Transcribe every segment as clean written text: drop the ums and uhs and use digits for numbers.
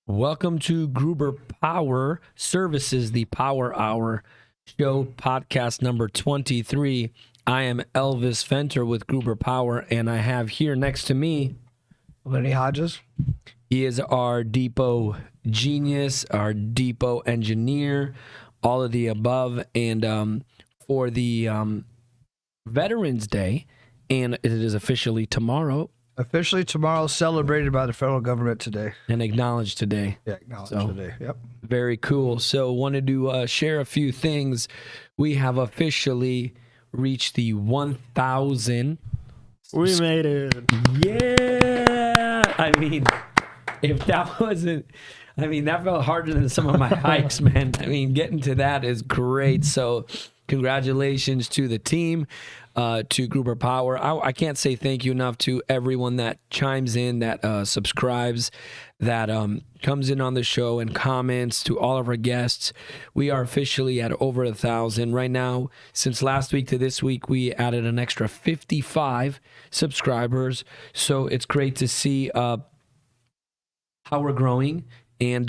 Welcome to Gruber Power Services, the Power Hour show, podcast number 23. I am Elvis Fenter with Gruber Power, and I have here next to me Lenny Hodges. He is our depot genius, our depot engineer, all of the above. And for the Veterans Day, and it is officially tomorrow. Officially tomorrow, celebrated by the federal government today. And acknowledged today. Yeah, acknowledged today. Yep. Very cool. So wanted to share a few things. We have officially reached the 1,000. We made it. Yeah. I mean, if that wasn't, that felt harder than some of my hikes, man. Getting to that is great. So congratulations to the team, to Gruber Power. I can't say thank you enough to everyone that chimes in, that subscribes, that comes in on the show and comments, to all of our guests. We are officially at over 1,000 right now. Since last week to this week, we added an extra 55 subscribers. So it's great to see how we're growing. And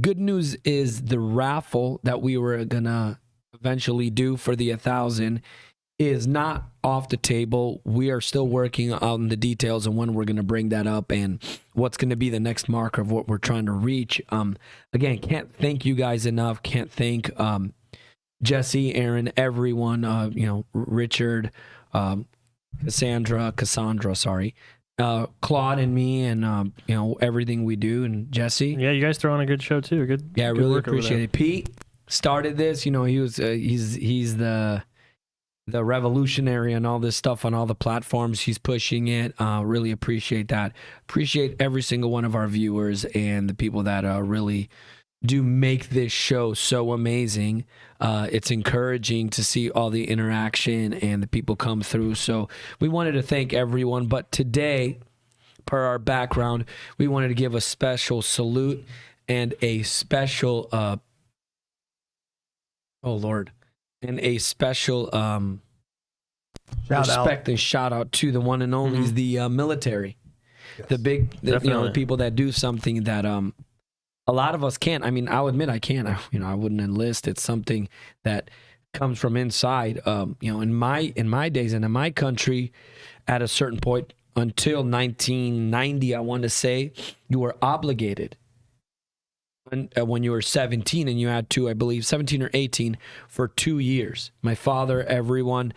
good news is the raffle that we were gonna eventually do for the 1,000 is not off the table. We are still working on the details and when we're going to bring that up and what's going to be the next marker of what we're trying to reach. Again, can't thank you guys enough. Can't thank Jesse, Aaron, everyone, Richard, Cassandra, Claude and me, and everything we do, and Jesse. Yeah, you guys throw on a good show too. Good. Yeah, I good really work over appreciate there. it. Pete started this. He was he's the revolutionary and all this stuff on all the platforms. He's pushing it. Really appreciate that. Appreciate every single one of our viewers and the people that really do make this show so amazing. It's encouraging to see all the interaction and the people come through. So we wanted to thank everyone. But today, per our background, we wanted to give a special salute and a special respect and shout out to the one and only the military. Yes. The people that do something that a lot of us can't. I'll admit I can't. I wouldn't enlist. It's something that comes from inside. In my days and in my country, at a certain point until 1990, I want to say, you were obligated. When you were 17 and you had to, I believe, 17 or 18 for 2 years. My father, everyone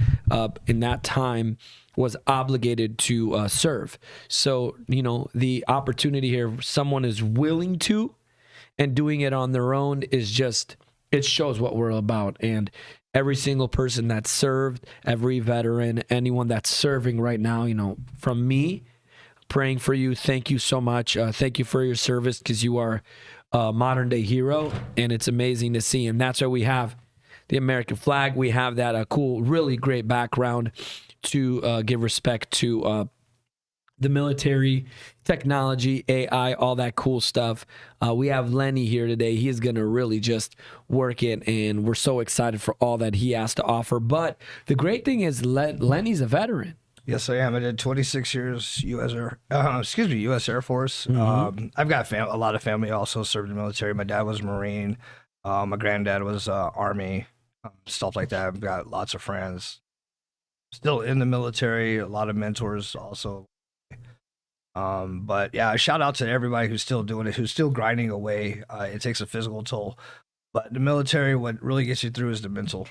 in that time was obligated to serve. So, the opportunity here, someone is willing to and doing it on their own is just, it shows what we're about. And every single person that served, every veteran, anyone that's serving right now, from me, praying for you. Thank you so much. Thank you for your service, because you are modern day hero, and it's amazing to see. And that's why we have the American flag. We have that cool, really great background to give respect to the military, technology, AI, all that cool stuff. We have Lenny here today. He is going to really just work it, and we're so excited for all that he has to offer. But the great thing is Lenny's a veteran. Yes, I am. I did 26 years U.S. Air Force. I've got a lot of family also served in the military. My dad was a Marine. My granddad was Army, stuff like that. I've got lots of friends still in the military, a lot of mentors also. But yeah, a shout out to everybody who's still doing it, who's still grinding away. It takes a physical toll, but the military, what really gets you through is the mental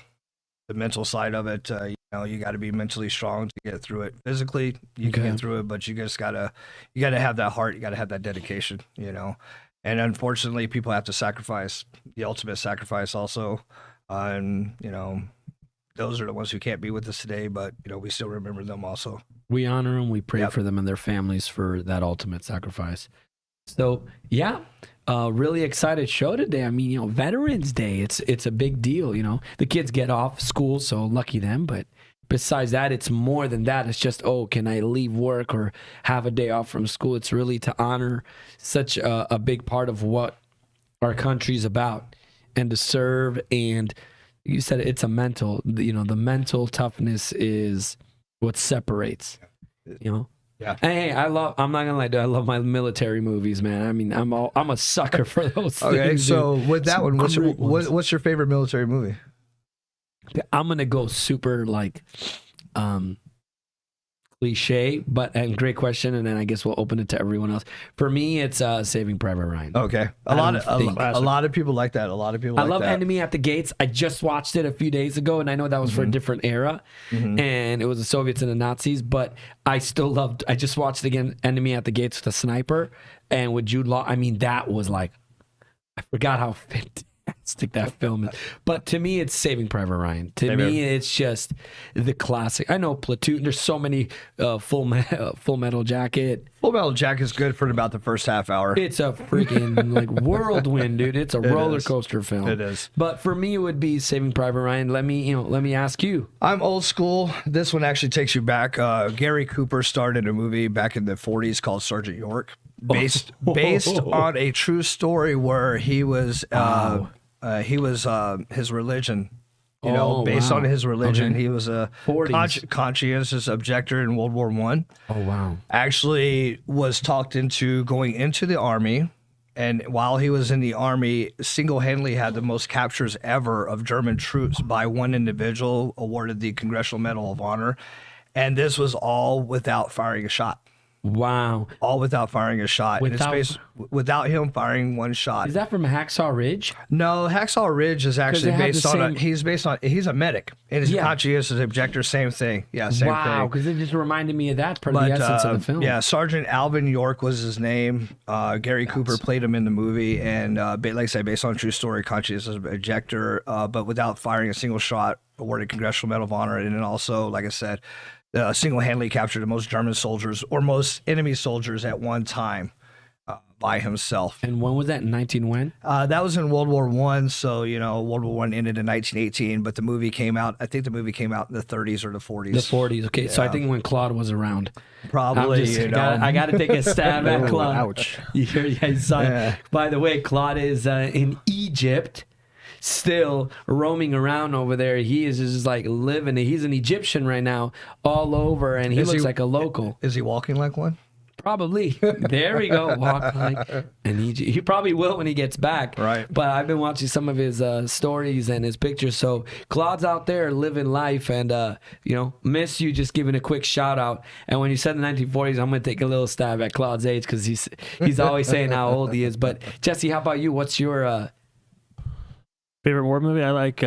side of it. You got to be mentally strong to get through it. Physically, you can get through it, but you gotta have that heart. You gotta have that dedication. And unfortunately, people have to sacrifice the ultimate sacrifice also. And those are the ones who can't be with us today, but we still remember them also. We honor them. We pray for them and their families for that ultimate sacrifice. So yeah, really excited show today. Veterans Day, it's a big deal. The kids get off school, so lucky them. But besides that, it's more than that. It's just, can I leave work or have a day off from school? It's really to honor such a big part of what our country's about, and to serve. And you said it's a mental, the mental toughness is what separates, Yeah. Hey, I'm not gonna lie, dude. I love my military movies, man. I mean, I'm a sucker for those Okay, things. so dude. with that Some one, great ones. what's your favorite military movie? I'm gonna go super like cliche, and great question, and then I guess we'll open it to everyone else. For me, it's Saving Private Ryan. Okay, a lot of people like that. A lot of people. I like love that. Enemy at the Gates. I just watched it a few days ago, and I know that was for a different era, and it was the Soviets and the Nazis. But I still loved. I just watched again Enemy at the Gates with a sniper, and with Jude Law. I mean, that was like, I forgot how fantastic that film is. But to me, it's Saving Private Ryan. To me, it's just the classic. I know Platoon. There's so many Full Metal Jacket. Full Metal Jacket is good for about the first half hour. It's a freaking like whirlwind, dude. It's a roller coaster film. It is. But for me, it would be Saving Private Ryan. Let me ask you. I'm old school. This one actually takes you back. Gary Cooper starred in a movie back in the 40s called Sergeant York, based on a true story where he was his religion. Based on his religion, he was a conscientious objector in World War I. Oh, wow. Actually was talked into going into the Army, and while he was in the Army, single-handedly had the most captures ever of German troops by one individual, awarded the Congressional Medal of Honor, and this was all without firing a shot. Wow. All without firing a shot. Without him firing one shot. Is that from Hacksaw Ridge? No, Hacksaw Ridge is actually based on he's a medic and he's a conscientious objector, same thing. Yeah, same thing. Wow, because it just reminded me of that part of the essence of the film. Yeah, Sergeant Alvin York was his name. Gary Cooper played him in the movie, and like I say, based on a true story, conscientious objector, but without firing a single shot, awarded Congressional Medal of Honor, and then also, like I said, single-handedly captured the most German soldiers or most enemy soldiers at one time by himself. And when was that? In 19 when? That was in World War I. So, World War I ended in 1918, but the movie came out, I think the movie came out in the 30s or the 40s. The 40s, okay. Yeah. So I think when Claude was around. Probably, I got to take a stab at Claude. Ouch. By the way, Claude is in Egypt. Still roaming around over there. He is just like living. He's an Egyptian right now, all over, and he looks like a local. Is he walking like one? Probably. There we go. Walk like an Egyptian. He probably will when he gets back. Right. But I've been watching some of his stories and his pictures. So Claude's out there living life, and miss you. Just giving a quick shout out. And when you said the 1940s, I'm gonna take a little stab at Claude's age because he's always saying how old he is. But Jesse, how about you? What's your favorite war movie? I like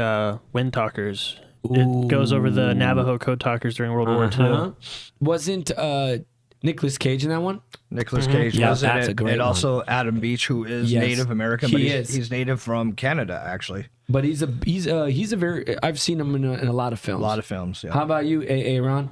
Wind Talkers. It goes over the Navajo code talkers during World War II. Wasn't Nicolas Cage in that one? Nicolas Cage was in that's it. A great and one. Also Adam Beach, who is Native American, but he's native from Canada, actually. But he's a very. I've seen him in a lot of films. A lot of films. Yeah. How about you, Ron?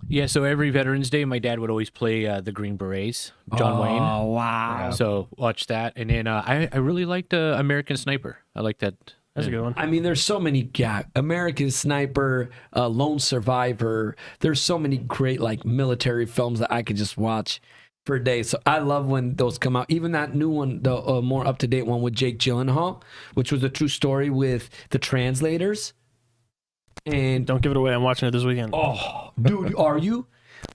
Yeah, so every Veterans Day, my dad would always play the Green Berets, John Wayne. Oh, wow. So watch that. And then I really liked American Sniper. I like that. That's a good one. I mean, there's so many American Sniper, Lone Survivor. There's so many great like military films that I could just watch for days. So I love when those come out. Even that new one, the more up-to-date one with Jake Gyllenhaal, which was a true story with the translators. And don't give it away. I'm watching it this weekend. Oh, dude, are you?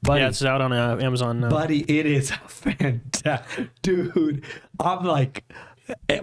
Buddy, yeah, it's out on Amazon now. Buddy, it is fantastic. Dude, I'm like,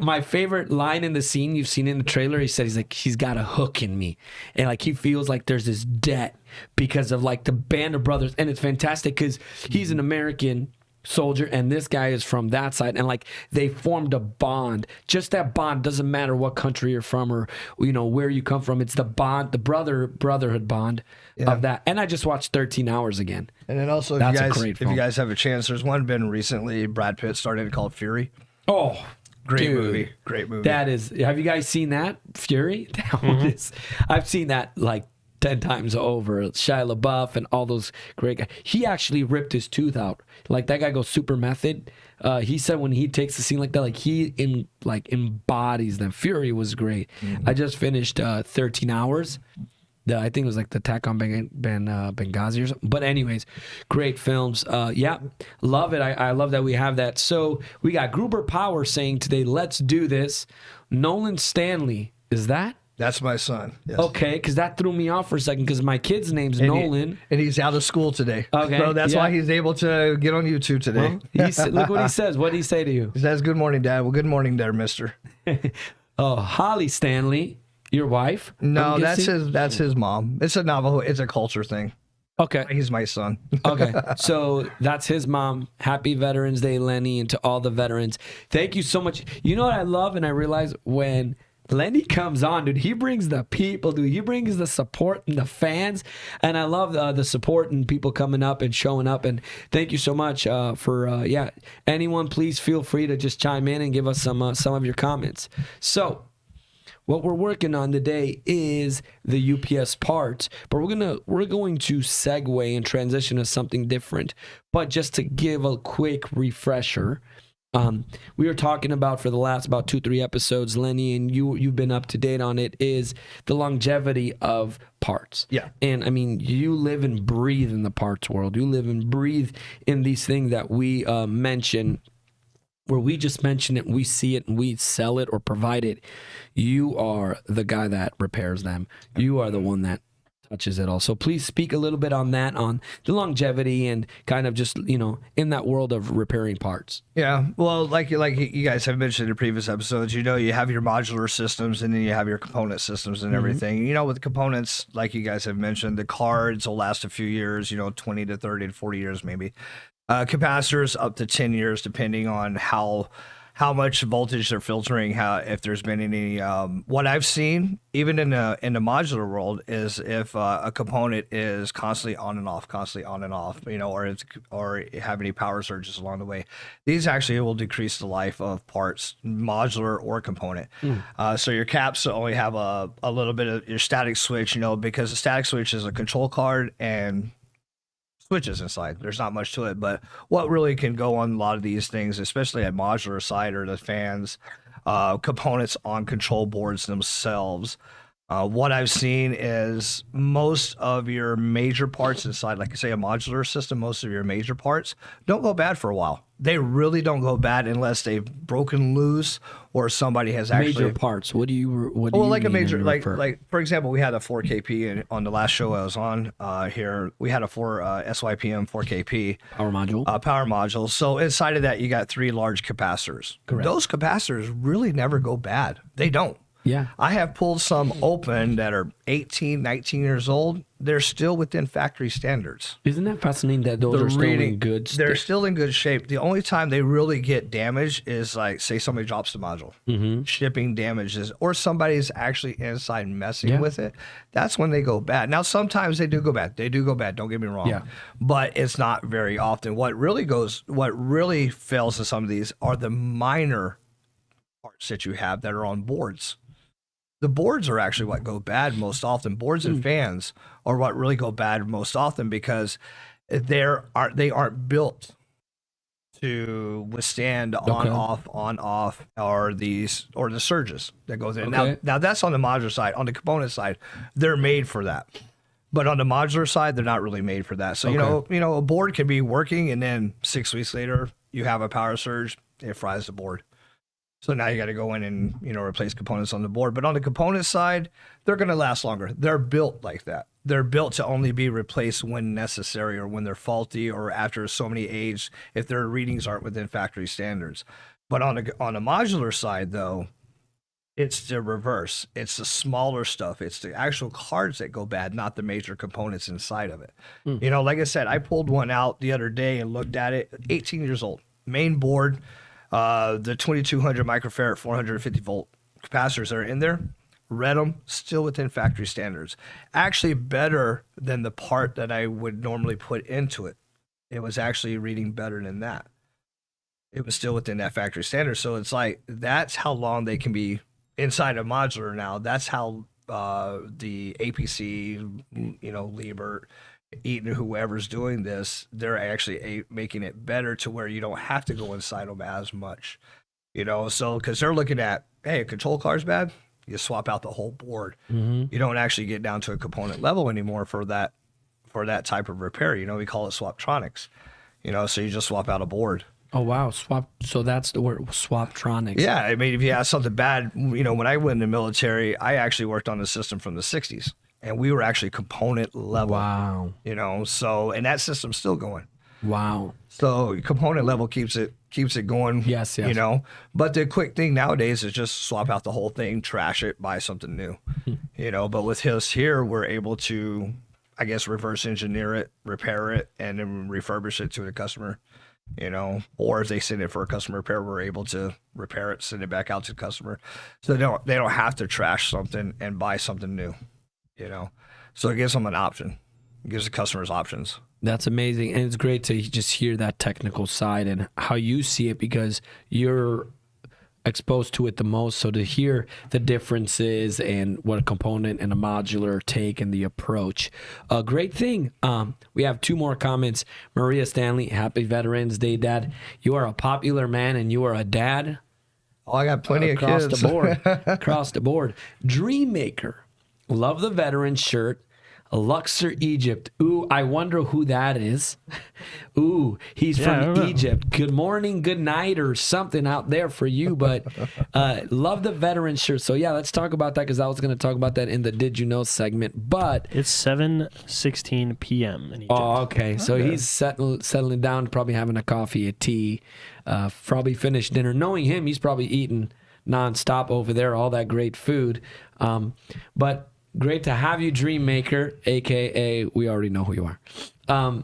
my favorite line in the scene you've seen in the trailer, he said, he's got a hook in me. And like, he feels like there's this debt because of like the band of brothers. And it's fantastic because he's an American soldier and this guy is from that side, and like they formed a bond. Just that bond, doesn't matter what country you're from or where you come from. It's the bond, the brotherhood bond of that. And I just watched 13 Hours again. And then also, if you guys have a chance, there's one been recently. Brad Pitt started called Fury. Oh, great dude, movie, great movie. That is. Have you guys seen that Fury? That one is. I've seen that like 10 times over. Shia LaBeouf and all those great guys. He actually ripped his tooth out. Like that guy goes super method. He said when he takes a scene like that, like he embodies them. Fury was great. I just finished 13 Hours. I think it was like the attack on Benghazi or something. But anyways, great films. Yeah, love it. I love that we have that. So we got Gruber Power saying today, let's do this. Nolan Stanley, is that That's my son. Yes. Okay, because that threw me off for a second because my kid's name's Nolan. And he's out of school today. Okay, So that's why he's able to get on YouTube today. Well, look what he says. What did he say to you? He says, "Good morning, Dad." Well, good morning there, mister. Oh, Holly Stanley, your wife? No, I'm that's guessing? his mom. It's a Navajo. It's a culture thing. Okay. He's my son. Okay. So that's his mom. Happy Veterans Day, Lenny, and to all the veterans. Thank you so much. You know what I love? And I realize when Lenny comes on, dude, he brings the people, dude. He brings the support and the fans. And I love the support and people coming up and showing up. And thank you so much for, anyone, please feel free to just chime in and give us some of your comments. So, what we're working on today is the UPS parts, but we're going to segue and transition to something different. But just to give a quick refresher, we were talking about for the last about 2-3 episodes, Lenny, and you've been up to date on it, is the longevity of parts. Yeah. And I mean, you live and breathe in the parts world. You live and breathe in these things that we mention, where we just mention it, we see it, and we sell it or provide it. You are the guy that repairs them. You are the one that touches it all. So please speak a little bit on that, on the longevity and kind of just, in that world of repairing parts. Yeah. Well, like you guys have mentioned in previous episodes, you have your modular systems and then you have your component systems and everything. With components, like you guys have mentioned, the cards will last a few years, 20 to 30 to 40 years maybe. Capacitors up to 10 years, depending on how much voltage they're filtering, if there's been any. What I've seen, even in the modular world, is if a component is constantly on and off, or have any power surges along the way, these actually will decrease the life of parts, modular or component. So your caps only have a little bit of your static switch, because the static switch is a control card and switches inside. There's not much to it, but what really can go on a lot of these things, especially at modular side, or the fans, components on control boards themselves. What I've seen is most of your major parts inside, like I say, a modular system, most of your major parts don't go bad for a while. They really don't go bad unless they've broken loose or somebody has actually major parts. What do you like a mean major, like for example, we had a 4KP on the last show I was on here. We had a SYPM 4KP power module. So inside of that, you got 3 large capacitors. Correct. Those capacitors really never go bad. They don't. Yeah. I have pulled some open that are 18, 19 years old. They're still within factory standards. Isn't that fascinating that those are still in good state? They're still in good shape. The only time they really get damaged is like, say somebody drops the module, shipping damages, or somebody's actually inside messing with it. That's when they go bad. Now, sometimes they do go bad. Don't get me wrong. Yeah. But it's not very often. What really fails in some of these are the minor parts that you have that are on boards. The boards are actually what go bad most often. Boards and fans are what really go bad most often because they aren't built to withstand on off, or the surges that goes in. Okay. Now that's on the modular side. On the component side, they're made for that. But on the modular side, they're not really made for that. So a board can be working, and then 6 weeks later, you have a power surge, it fries the board. So now you got to go in and, replace components on the board. But on the component side, they're going to last longer. They're built like that. They're built to only be replaced when necessary, or when they're faulty, or after so many age, if their readings aren't within factory standards. But on the modular side, though, it's the reverse. It's the smaller stuff. It's the actual cards that go bad, not the major components inside of it. Like I said, I pulled one out the other day and looked at it. 18 years old. Main board. The 2200 microfarad 450 volt capacitors that are in there, read them, still within factory standards. Actually better than the part that I would normally put into it. It was actually reading better than that. It was still within that factory standard. So it's like, that's how long they can be inside a modular now. That's how the APC, Liebert, Eaton, whoever's doing this, they're actually making it better to where you don't have to go inside them as much, so because they're looking at, hey, a control card's bad, you swap out the whole board. You don't actually get down to a component level anymore for that type of repair. We call it swaptronics, so you just swap out a board. Oh wow, swap. So that's the word, swaptronics. Yeah, I mean, if you have something bad, when I went in the military, I actually worked on the system from the 60s, and we were actually component level. Wow. So, and that system's still going. Wow. So component level keeps it going. Yes. But the quick thing nowadays is just swap out the whole thing, trash it, buy something new. But with his here, we're able to, I guess, reverse engineer it, repair it, and then refurbish it to the customer. Or if they send it for a customer repair, we're able to repair it, send it back out to the customer. So they don't have to trash something and buy something new. So it gives them an option. It gives the customers options. That's amazing. And it's great to just hear that technical side and how you see it, because you're exposed to it the most. So to hear the differences and what a component and a modular take and the approach, a great thing. We have 2 more comments. Maria Stanley, happy Veterans Day, Dad. You are a popular man and you are a dad. Oh, I got plenty of kids. kids. Across the board. Dream Maker, love the veteran shirt. Luxor, Egypt. Ooh, I wonder who that is. Ooh, he's from Egypt. Good morning, good night, or something out there for you. But love the veteran shirt. So yeah, let's talk about that, because I was going to talk about that in the Did You Know segment. But it's 7:16 p.m. in Egypt. Oh, okay. So he's settling down, probably having a coffee, a tea, probably finished dinner. Knowing him, he's probably eating nonstop over there, all that great food. But great to have you, Dream Maker, a.k.a. we already know who you are.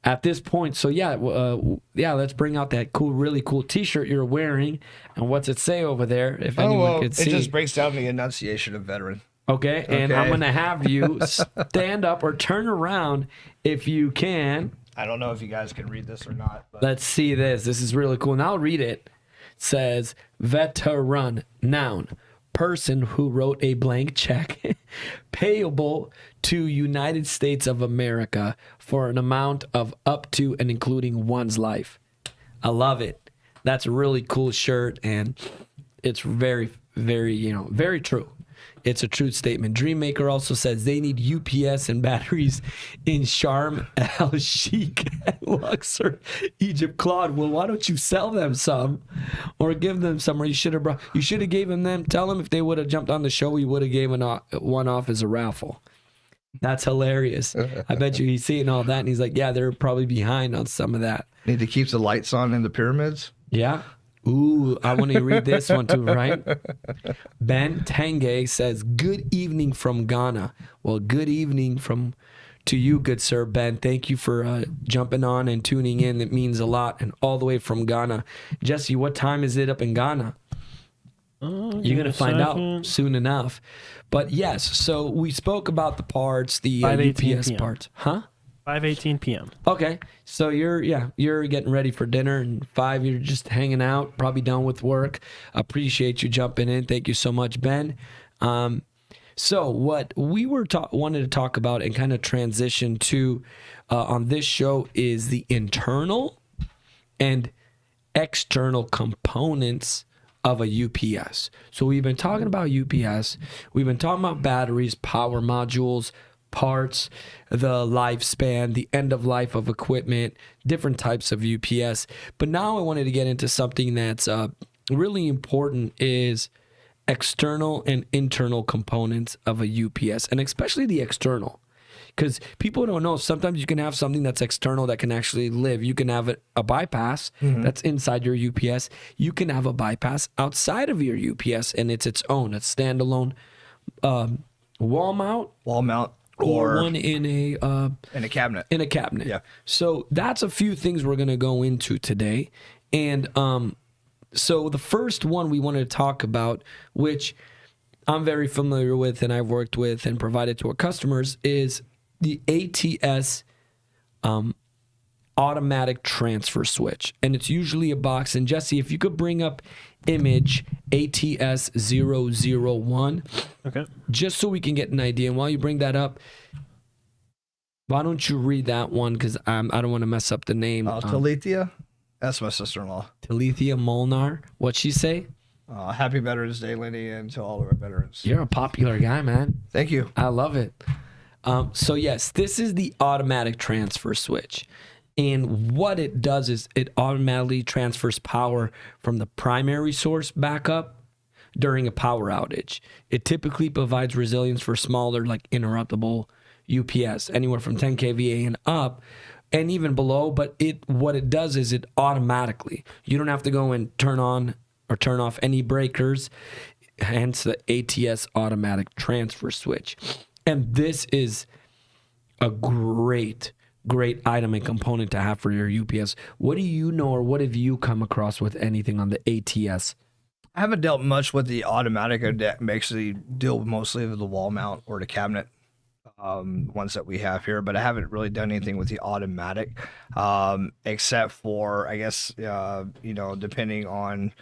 At this point, so let's bring out that really cool T-shirt you're wearing. And what's it say over there, if anyone could see? It just breaks down the enunciation of veteran. Okay, and I'm going to have you stand up or turn around if you can. I don't know if you guys can read this or not. But. Let's see this. This is really cool. And I'll read it. It says, veteran, noun. Person who wrote a blank check payable to United States of America for an amount of up to and including one's life. I love it. That's a really cool shirt, and it's very, very, very true. It's a true statement. Dreammaker also says they need UPS and batteries in Sharm el-Sheikh and Luxor, Egypt. Claude, well, why don't you sell them some or give them some? Or you should have given them. Tell them if they would have jumped on the show, we would have given one off as a raffle. That's hilarious. I bet you he's seeing all that and he's like, yeah, they're probably behind on some of that. Need to keep the lights on in the pyramids. Yeah. Ooh, I want to read this one too, right? Ben Tange says, good evening from Ghana. Well, good evening to you, good sir, Ben. Thank you for jumping on and tuning in. It means a lot. And all the way from Ghana. Jesse, what time is it up in Ghana? You're going to find out soon enough. But yes, so we spoke about the parts, the UPS parts. Huh? 5:18 p.m. Okay, so you're getting ready for dinner, and 5 you're just hanging out, probably done with work. Appreciate you jumping in. Thank you so much, Ben. So what we were wanted to talk about and kind of transition to on this show is the internal and external components of a UPS. So we've been talking about UPS. We've been talking about batteries, power modules, parts, the lifespan, the end of life of equipment, different types of UPS. But now I wanted to get into something that's really important, is external and internal components of a UPS, and especially the external. Because people don't know, sometimes you can have something that's external that can actually live. You can have a bypass that's inside your UPS. You can have a bypass outside of your UPS, and it's its own, a standalone wall mount. Or one in a cabinet. In a cabinet. Yeah. So that's a few things we're going to go into today. And so the first one we wanted to talk about, which I'm very familiar with and I've worked with and provided to our customers, is the ATS automatic transfer switch. And it's usually a box. And Jesse, if you could bring up image ATS 001. Okay. Just so we can get an idea. And while you bring that up, why don't you read that one? Because I don't want to mess up the name. Talithia? That's my sister-in-law. Talithia Molnar. What'd she say? Happy Veterans Day, Lenny, and to all of our veterans. You're a popular guy, man. Thank you. I love it. So yes, this is the automatic transfer switch. And what it does is it automatically transfers power from the primary source back up during a power outage. It typically provides resilience for smaller, like interruptible UPS, anywhere from 10 kVA and up, and even below. But what it does is it automatically, you don't have to go and turn on or turn off any breakers, hence the ATS automatic transfer switch. And this is a great item and component to have for your UPS. What do you know, or what have you come across with anything on the ATS? I haven't dealt much with the automatic. I actually deal mostly with the wall mount or the cabinet ones that we have here, but I haven't really done anything with the automatic, except for, I guess, depending on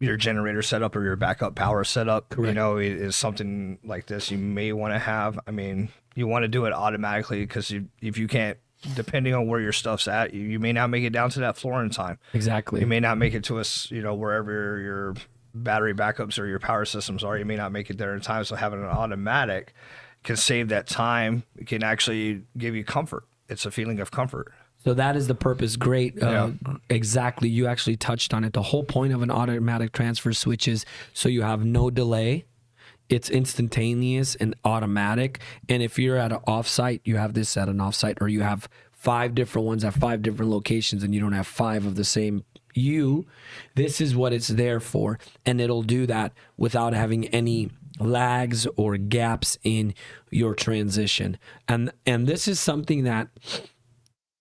your generator setup or your backup power setup. Correct. Is something like this you may want to have. I mean, you want to do it automatically, because if you can't, depending on where your stuff's at, you may not make it down to that floor in time. Exactly. You may not make it to wherever your battery backups or your power systems are. You may not make it there in time. So having an automatic can save that time. It can actually give you comfort. It's a feeling of comfort. So that is the purpose. Great. Exactly. You actually touched on it. The whole point of an automatic transfer switch is so you have no delay. It's instantaneous and automatic. And if you're at an offsite, you have this at an offsite, or you have 5 different ones at 5 different locations and you don't have 5 of the same this is what it's there for. And it'll do that without having any lags or gaps in your transition. And this is something that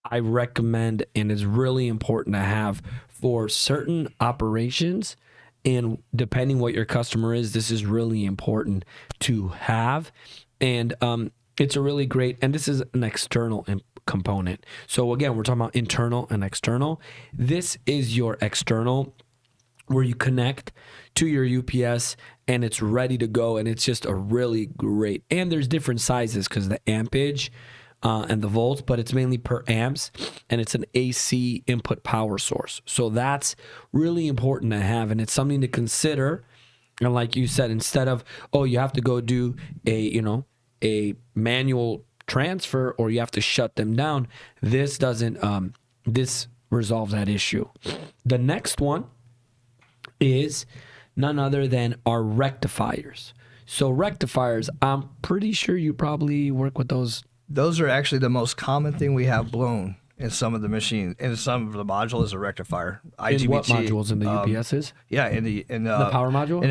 I recommend and is really important to have for certain operations. And depending what your customer is, this is really important to have. And it's a really great, and this is an external component. So again, we're talking about internal and external. This is your external, where you connect to your UPS and it's ready to go. And it's just a really great, and there's different sizes because the ampage and the volts, but it's mainly per amps, and it's an AC input power source. So that's really important to have, and it's something to consider. And like you said, instead of, you have to go do a manual transfer, or you have to shut them down, this doesn't, this resolves that issue. The next one is none other than our rectifiers. So rectifiers, I'm pretty sure you probably work with those. Those are actually the most common thing we have blown in some of the machines. In some of the modules is a rectifier. IGBT, in what modules in the UPSs? Yeah, in the power module? In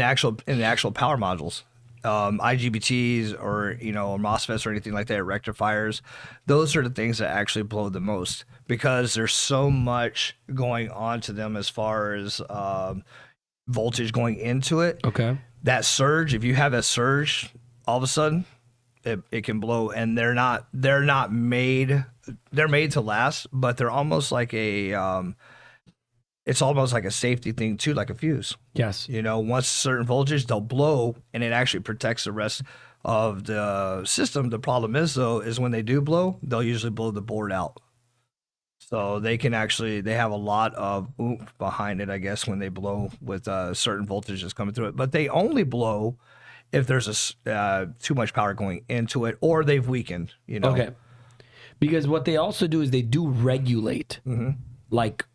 the actual power modules. IGBTs or MOSFETs or anything like that, rectifiers. Those are the things that actually blow the most, because there's so much going on to them as far as voltage going into it. Okay. That surge, if you have a surge, all of a sudden it can blow, and they're made to last, but they're almost like it's almost like a safety thing too, like a fuse. Yes. Once certain voltage, they'll blow, and it actually protects the rest of the system. The problem is, though, is when they do blow, they'll usually blow the board out. So they have a lot of oomph behind it, I guess, when they blow with certain voltages coming through it. But they only blow if there's too much power going into it, or they've weakened, Okay. Because what they also do is they do regulate, like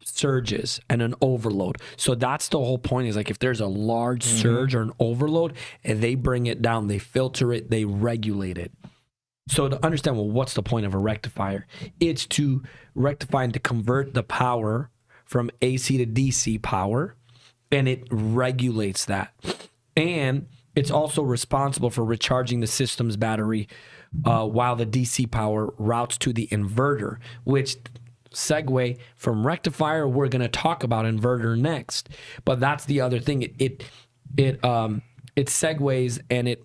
surges and an overload. So that's the whole point, is like if there's a large surge or an overload, and they bring it down, they filter it, they regulate it. So to understand, what's the point of a rectifier? It's to rectify and to convert the power from AC to DC power, and it regulates that. And it's also responsible for recharging the system's battery while the DC power routes to the inverter, which segue from rectifier, we're going to talk about inverter next. But that's the other thing. It segues and it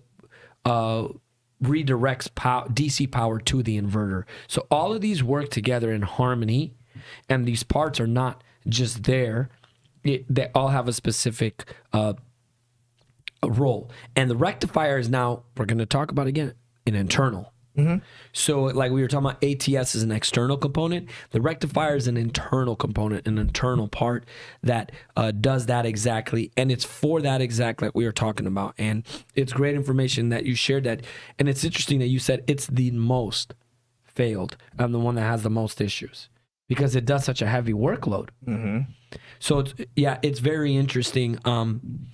redirects DC power to the inverter. So all of these work together in harmony, and these parts are not just there. They all have a specific role. And the rectifier is now, we're going to talk about again, an internal. So like we were talking about, ATS is an external component. The rectifier is an internal component, an internal part that does that exactly. And it's for that exactly like we were talking about. And it's great information that you shared that. And it's interesting that you said it's the most failed and the one that has the most issues because it does such a heavy workload. So it's very interesting. On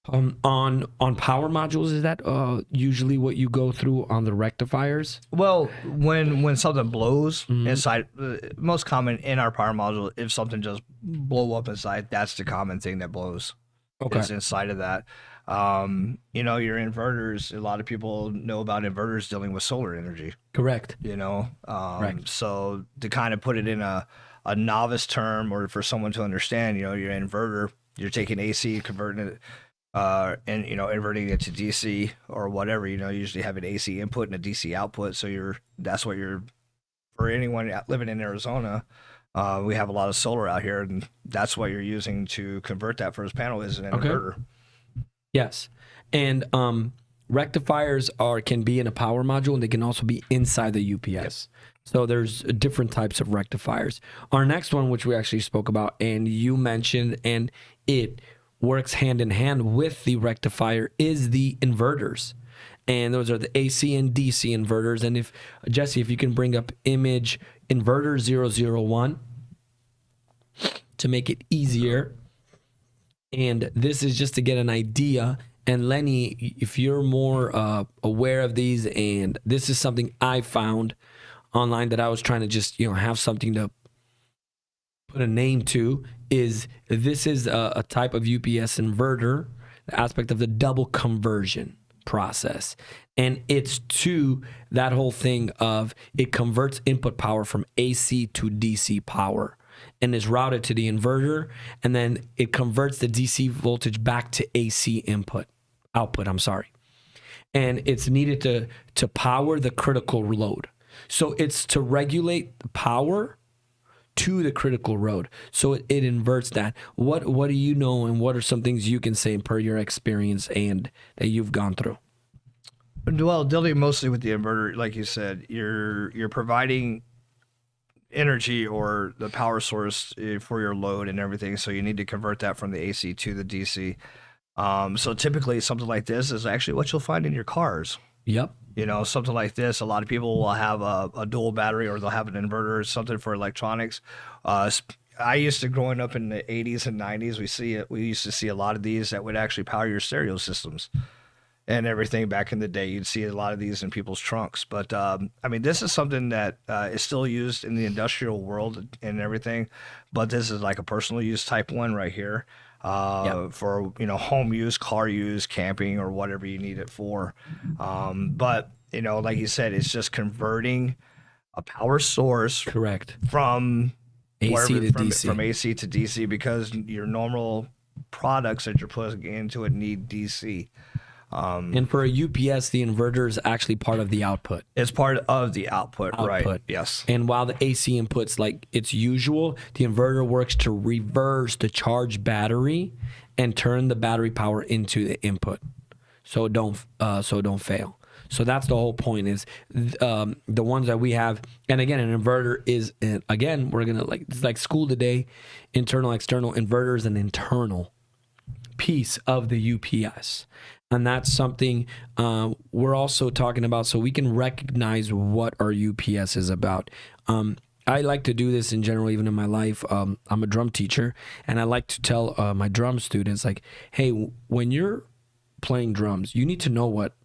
power modules, is that usually what you go through on the rectifiers? Well, when something blows inside, most common in our power module, if something just blow up inside, that's the common thing that blows. Okay. Is inside of that. You know, your inverters, a lot of people know about inverters dealing with solar energy. Correct. You know, Correct. So to kind of put it in a novice term, or for someone to understand, you know, your inverter, you're taking AC, converting it, and, you know, inverting it to DC or whatever. You know, you usually have an AC input and a DC output. So that's what for anyone living in Arizona, we have a lot of solar out here, and that's what you're using to convert that first panel is an inverter. Yes. And rectifiers can be in a power module, and they can also be inside the UPS. Yep. So there's different types of rectifiers. Our next one, which we actually spoke about, and you mentioned, and it works hand in hand with the rectifier, is the inverters. And those are the AC and DC inverters. And if Jesse, if you can bring up image inverter 001 to make it easier. And this is just to get an idea. And Lenny, if you're more aware of these, and this is something I found online that I was trying to just, you know, have something to put a name to, is this is a type of UPS inverter, the aspect of the double conversion process. And it's to that whole thing of it converts input power from AC to DC power and is routed to the inverter, and then it converts the DC voltage back to AC output, and it's needed to power the critical load. So it's to regulate the power to the critical load. So it inverts that. What do you know, and what are some things you can say per your experience and that you've gone through? Well, dealing mostly with the inverter, like you said, you're providing energy or the power source for your load and everything. So you need to convert that from the AC to the DC. So typically something like this is actually what you'll find in your cars. Yep. You know, something like this, a lot of people will have a dual battery, or they'll have an inverter or something for electronics. I used to, growing up in the 80s and 90s, we used to see a lot of these that would actually power your stereo systems and everything. Back in the day, you'd see a lot of these in people's trunks. But I mean, this is something that is still used in the industrial world and everything. But this is like a personal use type one right here. For, you know, home use, car use, camping, or whatever you need it for. But, you know, like you said, it's just converting a power source Correct. From AC to DC. From AC to DC, because your normal products that you're putting into it need DC. And for a UPS, the inverter is actually part of the output. It's part of the output, right? Yes. And while the AC input's like it's usual, the inverter works to reverse the charged battery and turn the battery power into the input, so don't fail. So that's the whole point. Is the ones that we have, and again, an inverter is again we're gonna it's like school today. Internal, external inverter is an internal piece of the UPS. And that's something we're also talking about, so we can recognize what our UPS is about. I like to do this in general, even in my life. I'm a drum teacher, and I like to tell my drum students, like, hey, when you're playing drums, you need to know what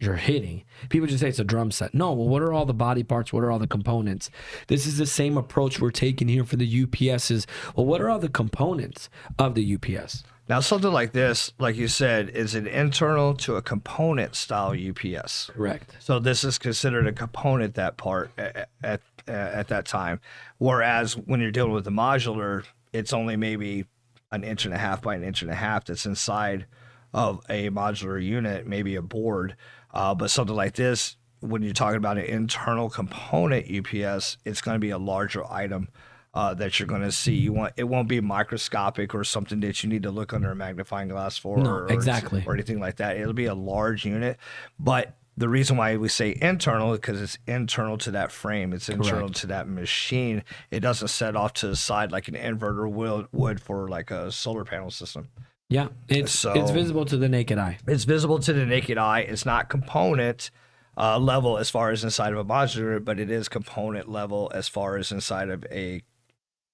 you're hitting. People just say it's a drum set. No, well, what are all the body parts? What are all the components? This is the same approach we're taking here for the UPSs. Well, what are all the components of the UPS? Now, something like this, like you said, is an internal to a component style UPS. Correct. So this is considered a component, that part at that time. Whereas when you're dealing with the modular, it's only maybe 1.5 inches by 1.5 inches that's inside of a modular unit, maybe a board. But something like this, when you're talking about an internal component UPS, it's going to be a larger item that you're going to see. It won't be microscopic or something that you need to look under a magnifying glass for. No, exactly. Or anything like that. It'll be a large unit. But the reason why we say internal is because it's internal to that frame. It's internal Correct. to that machine. It doesn't set off to the side like an inverter would for like a solar panel system. Yeah, it's visible to the naked eye. It's visible to the naked eye. It's not component. level as far as inside of a modular, but it is component level as far as inside of a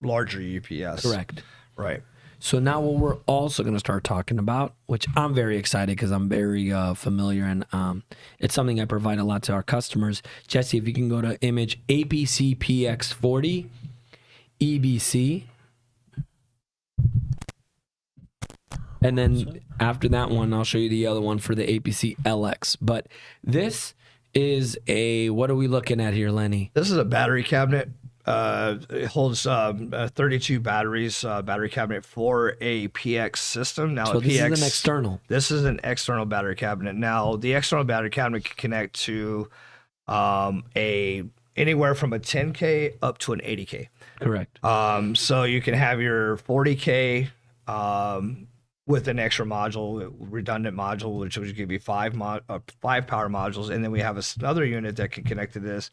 larger UPS. Correct. Right. So now what we're also going to start talking about, which I'm very excited because I'm very familiar and it's something I provide a lot to our customers. Jesse, if you can go to image APC PX40 EBC. And then after that one, I'll show you the other one for the APC LX. But this is a, what are we looking at here, Lenny? This is a battery cabinet. It holds 32 batteries, battery cabinet for a PX system. Now, So this is an external. This is an external battery cabinet. Now, the external battery cabinet can connect to anywhere from a 10K up to an 80K. Correct. So you can have your 40K with an extra module, redundant module, which would give you five power modules, and then we have another unit that can connect to this,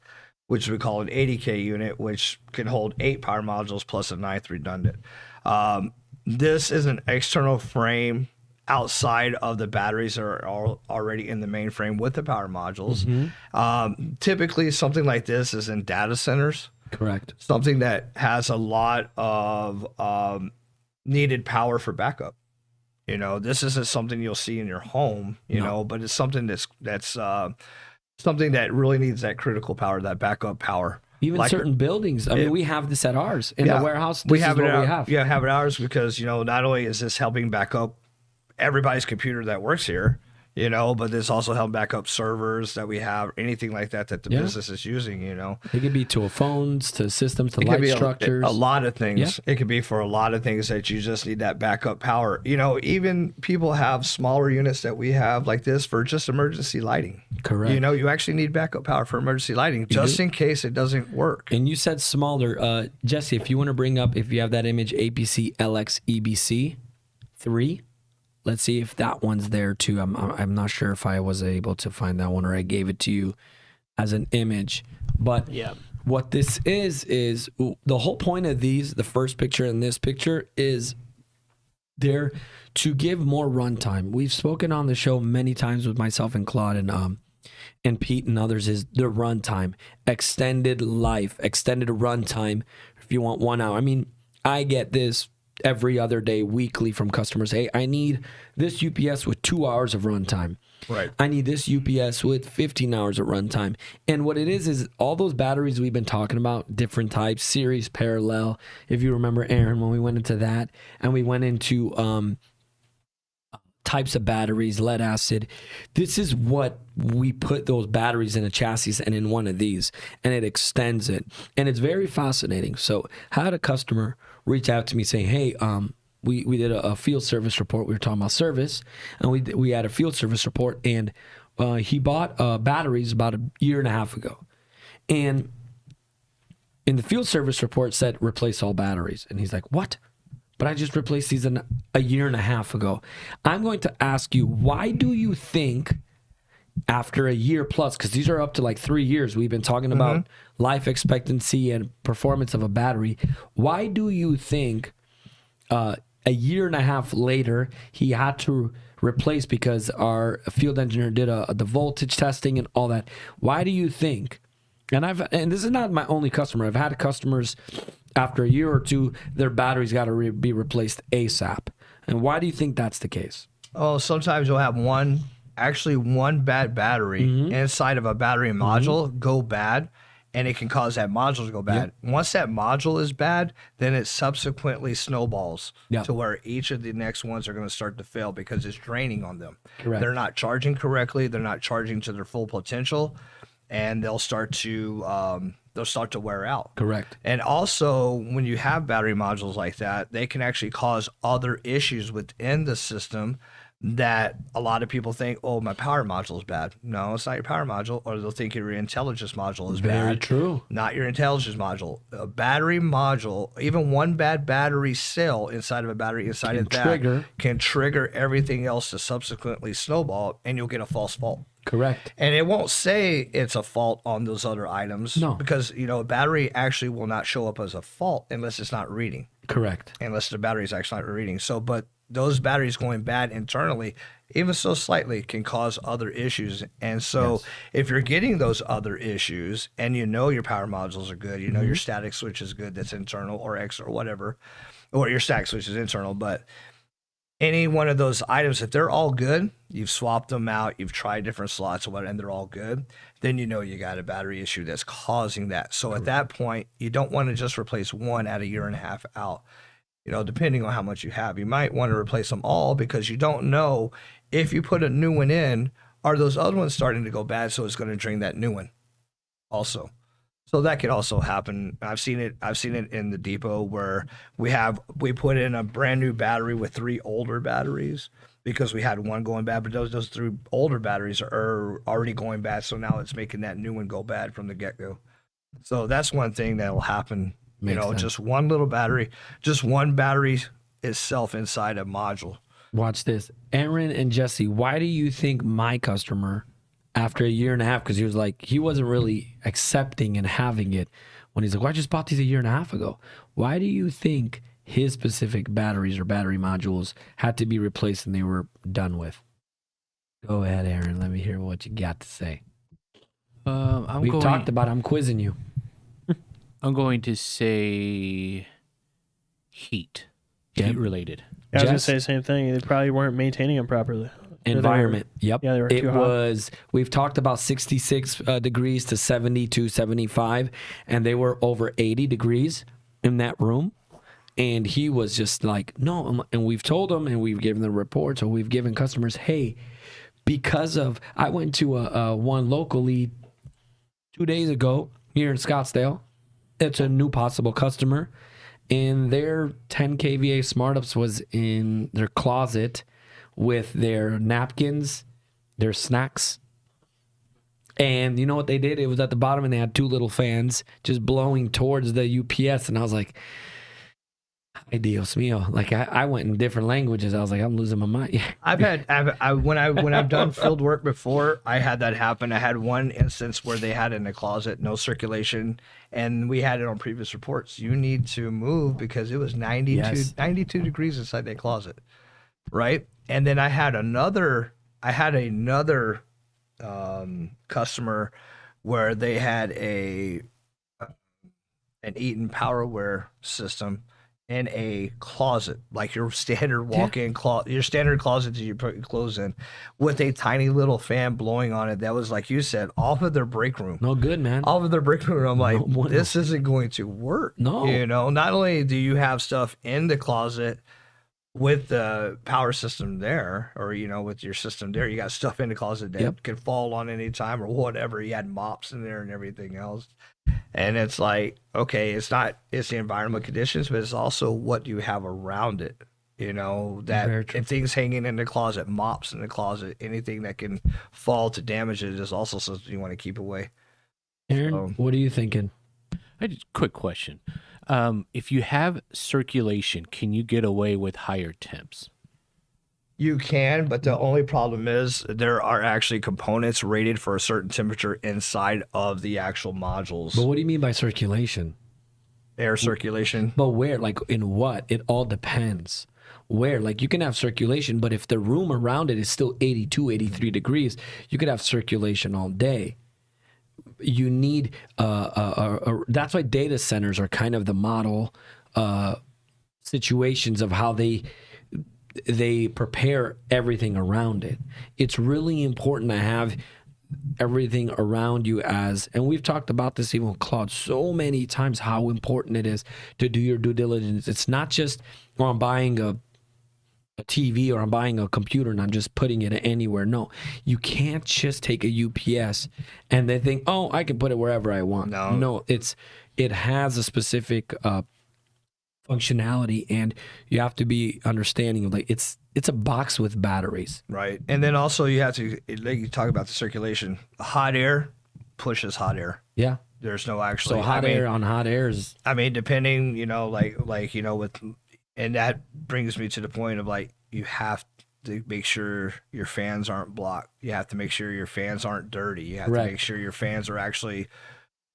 which we call an 80K unit, which can hold 8 power modules plus a 9th redundant. This is an external frame outside of the batteries that are already in the main frame with the power modules. Typically, something like this is in data centers. Correct. Something that has a lot of needed power for backup. You know, this isn't something you'll see in your home, you know, but it's something that's something that really needs that critical power, that backup power. Even Like- certain buildings. I mean, we have this at ours in Yeah. the warehouse. This We is have it what at we have. Yeah, have it at ours because, you know, not only is this helping back up everybody's computer that works here, you know, but this also help back up servers that we have, anything like that that the Yeah. business is using, you know. It could be to phones, to systems, to It could light be structures. a lot of things. Yeah. It could be for a lot of things that you just need that backup power. You know, even people have smaller units that we have like this for just emergency lighting. Correct. You know, you actually need backup power for emergency lighting just in case it doesn't work. And you said smaller. Jesse, if you want to bring up, if you have that image, APC LX EBC 3, let's see if that one's there too. I'm not sure if I was able to find that one or I gave it to you as an image. But Yeah. what this is the whole point of these, the first picture and this picture, is they're to give more runtime. We've spoken on the show many times with myself and Claude and Pete and others, is the runtime, extended life, extended runtime. If you want 1 hour, I mean, I get this every other day, weekly from customers. Hey, I need this UPS with 2 hours of runtime. Right. I need this UPS with 15 hours of runtime. And what it is all those batteries we've been talking about, different types, series, parallel. If you remember, Aaron, when we went into that, and we went into types of batteries, lead acid. This is what we put those batteries in a chassis and in one of these, and it extends it. And it's very fascinating. So I had a customer reach out to me saying, hey, we did a field service report. We were talking about service, and we had a field service report, and he bought batteries about a year and a half ago. And in the field service report said, replace all batteries. And he's like, what? But I just replaced these a year and a half ago. I'm going to ask you, why do you think after a year plus, because these are up to like 3 years, we've been talking about life expectancy and performance of a battery. Why do you think a year and a half later he had to replace, because our field engineer did the voltage testing and all that? Why do you think? And this is not my only customer. I've had customers after a year or two, their batteries got to be replaced ASAP. And why do you think that's the case? Oh, sometimes you'll have one bad battery inside of a battery module go bad, and it can cause that module to go bad. Once that module is bad, then it subsequently snowballs to where each of the next ones are going to start to fail because it's draining on them. Correct. They're not charging correctly. They're not charging to their full potential, and they'll start to wear out. Correct. And also, when you have battery modules like that, they can actually cause other issues within the system that a lot of people think, oh, my power module is bad. No, it's not your power module. Or they'll think your intelligence module is bad. Very true. Not your intelligence module. A battery module, even one bad battery cell inside of a battery inside of that can trigger everything else to subsequently snowball, and you'll get a false fault. Correct. And it won't say it's a fault on those other items. No. Because, you know, a battery actually will not show up as a fault unless it's not reading. Correct. Unless the battery is actually not reading. So, but those batteries going bad internally, even so slightly, can cause other issues. And so if you're getting those other issues and you know your power modules are good, you know your static switch is good, that's internal or X or whatever, or your static switch is internal, but any one of those items, if they're all good, you've swapped them out, you've tried different slots or whatever, and they're all good, then you know you got a battery issue that's causing that. So at that point, you don't want to just replace one at a year and a half out. You know, depending on how much you have, you might want to replace them all, because you don't know if you put a new one in, are those other ones starting to go bad, so it's going to drain that new one also. So that could also happen. I've seen it in the depot where we put in a brand new battery with 3 older batteries because we had one going bad, but those 3 older batteries are already going bad, so now it's making that new one go bad from the get-go. So that's one thing that will happen. Makes sense. Just one little battery, just one battery itself inside a module. Watch this. Aaron and Jesse, why do you think my customer, after a year and a half, because he was like, he wasn't really accepting and having it when he's like, well, I just bought these a year and a half ago. Why do you think his specific batteries or battery modules had to be replaced and they were done with? Go ahead, Aaron. Let me hear what you got to say. We've talked about it. I'm quizzing you. I'm going to say heat. Heat related. Yeah, I was going to say the same thing. They probably weren't maintaining them properly. Environment. Yep. Yeah, they were it too hot. was, we've talked about 66 degrees to 72, 75, and they were over 80 degrees in that room. And he was just like, no. And we've told him, and we've given the reports, or we've given customers, hey, because of, I went to a one locally 2 days ago here in Scottsdale. It's a new possible customer, and their 10 kVA SmartUps was in their closet with their napkins, their snacks. And you know what they did? It was at the bottom, and they had 2 little fans just blowing towards the UPS. And I was like, ay, Dios mío. Like I went in different languages. I was like, I'm losing my mind. When I've done field work before, I had that happen. I had one instance where they had it in the closet, no circulation, and we had it on previous reports. You need to move because it was 92 degrees inside that closet, right? And then I had another customer where they had an Eaton PowerWare system in a closet, like your standard walk-in closet, your standard closet that you put your clothes in, with a tiny little fan blowing on it. That was, like you said, off of their break room. No good, man. Off of their break room. I'm like, No. this isn't going to work. No. You know, not only do you have stuff in the closet with the power system there, or, you know, with your system there, you got stuff in the closet that could fall on any time or whatever. You had mops in there and everything else. And it's like, okay, it's the environmental conditions, but it's also what you have around it. You know, that if things hanging in the closet, mops in the closet, anything that can fall to damage it is also something you want to keep away. Aaron, what are you thinking? Quick question. If you have circulation, can you get away with higher temps? You can, but the only problem is there are actually components rated for a certain temperature inside of the actual modules. But what do you mean by circulation? Air circulation. But where? Like in what? It all depends. Where? Like you can have circulation, but if the room around it is still 82, 83 degrees, you could have circulation all day. You need, that's why data centers are kind of the model situations of how they prepare everything around it. It's really important to have everything around you and we've talked about this even with Claude so many times, how important it is to do your due diligence. It's not just, I'm buying a TV or I'm buying a computer and I'm just putting it anywhere. No, you can't just take a UPS and then think, oh, I can put it wherever I want. No, it has a specific functionality, and you have to be understanding of, like, it's a box with batteries. Right. And then also you have to, like you talk about the circulation. Hot air pushes hot air. Yeah. There's no actually. So hot air on hot air is. I mean, depending, you know, like you know, and that brings me to the point of, like, you have to make sure your fans aren't blocked. You have to make sure your fans aren't dirty. You have to make sure your fans are actually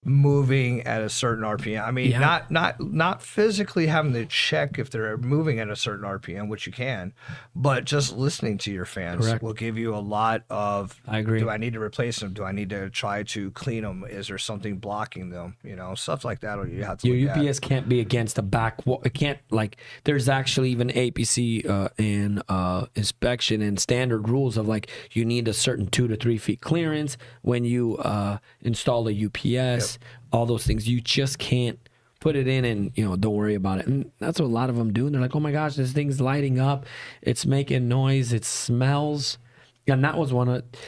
moving at a certain RPM. I mean, Yeah. not physically having to check if they're moving at a certain RPM, which you can, but just listening to your fans Correct. will give you a lot of. I agree. Do I need to replace them? Do I need to try to clean them? Is there something blocking them? You know, stuff like that. You have to. Your look at. UPS can't be against a back wall. It can't, like, there's actually even APC and inspection and standard rules of, like, you need a certain 2 to 3 feet clearance when you install a UPS, all those things. You just can't put it in and, don't worry about it. And that's what a lot of them do. And they're like, oh my gosh, this thing's lighting up. It's making noise. It smells. And that was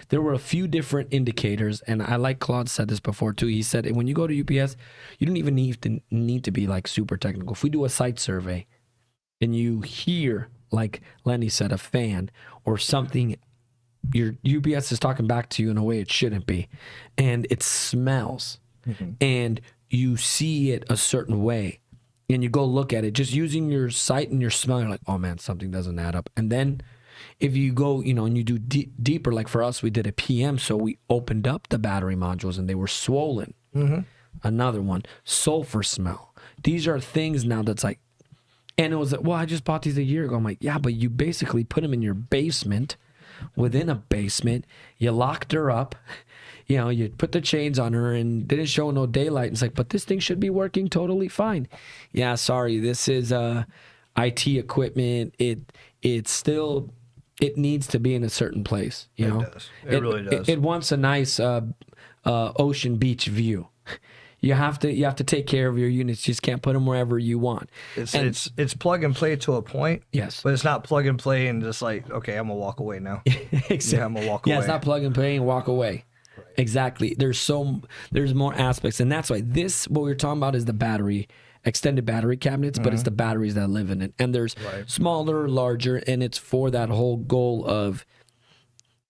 there were a few different indicators. And I like Claude said this before too. He said, when you go to UPS, you don't even need to be like super technical. If we do a site survey and you hear, like Lenny said, a fan or something, your UPS is talking back to you in a way it shouldn't be, and it smells, and you see it a certain way, and you go look at it, just using your sight and your smell, you're like, oh man, something doesn't add up. And then if you go, and you do deeper, like for us, we did a PM, so we opened up the battery modules and they were swollen. Another one, sulfur smell. These are things now that's like, and it was like, well, I just bought these a year ago. I'm like, yeah, but you basically put them in your basement, within a basement. You locked her up. You put the chains on her and didn't show no daylight. It's like, but this thing should be working totally fine. Yeah, sorry, this is IT equipment. It still needs to be in a certain place. It does. It really does. It wants a nice ocean beach view. You have to take care of your units. You just can't put them wherever you want. It's plug and play to a point. Yes. But it's not plug and play and just like, okay, I'm gonna walk away now. Exactly. Yeah, I'm gonna walk away. Yeah, it's not plug and play and walk away. Right. Exactly. There's more aspects, and that's why what we're talking about is the battery, extended battery cabinets, but it's the batteries that live in it. And there's smaller, larger, and it's for that whole goal of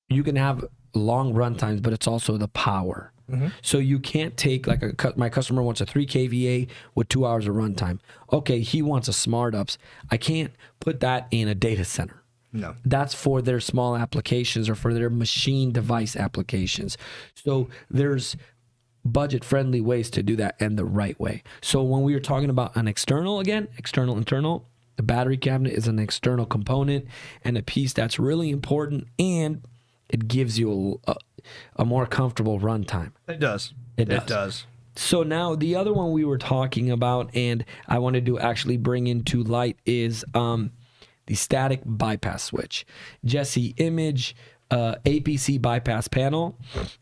you can have long run times, but it's also the power. So you can't take, like, my customer wants a 3 kVA with 2 hours of runtime. Okay, he wants a smart ups. I can't put that in a data center. No. That's for their small applications or for their machine device applications. So there's budget-friendly ways to do that and the right way. So when we were talking about an external, internal, the battery cabinet is an external component and a piece that's really important, and it gives you a more comfortable runtime. It does. It does. So now the other one we were talking about, and I wanted to actually bring into light, is the static bypass switch. 𝐓𝐢𝐦𝐞 APC bypass panel,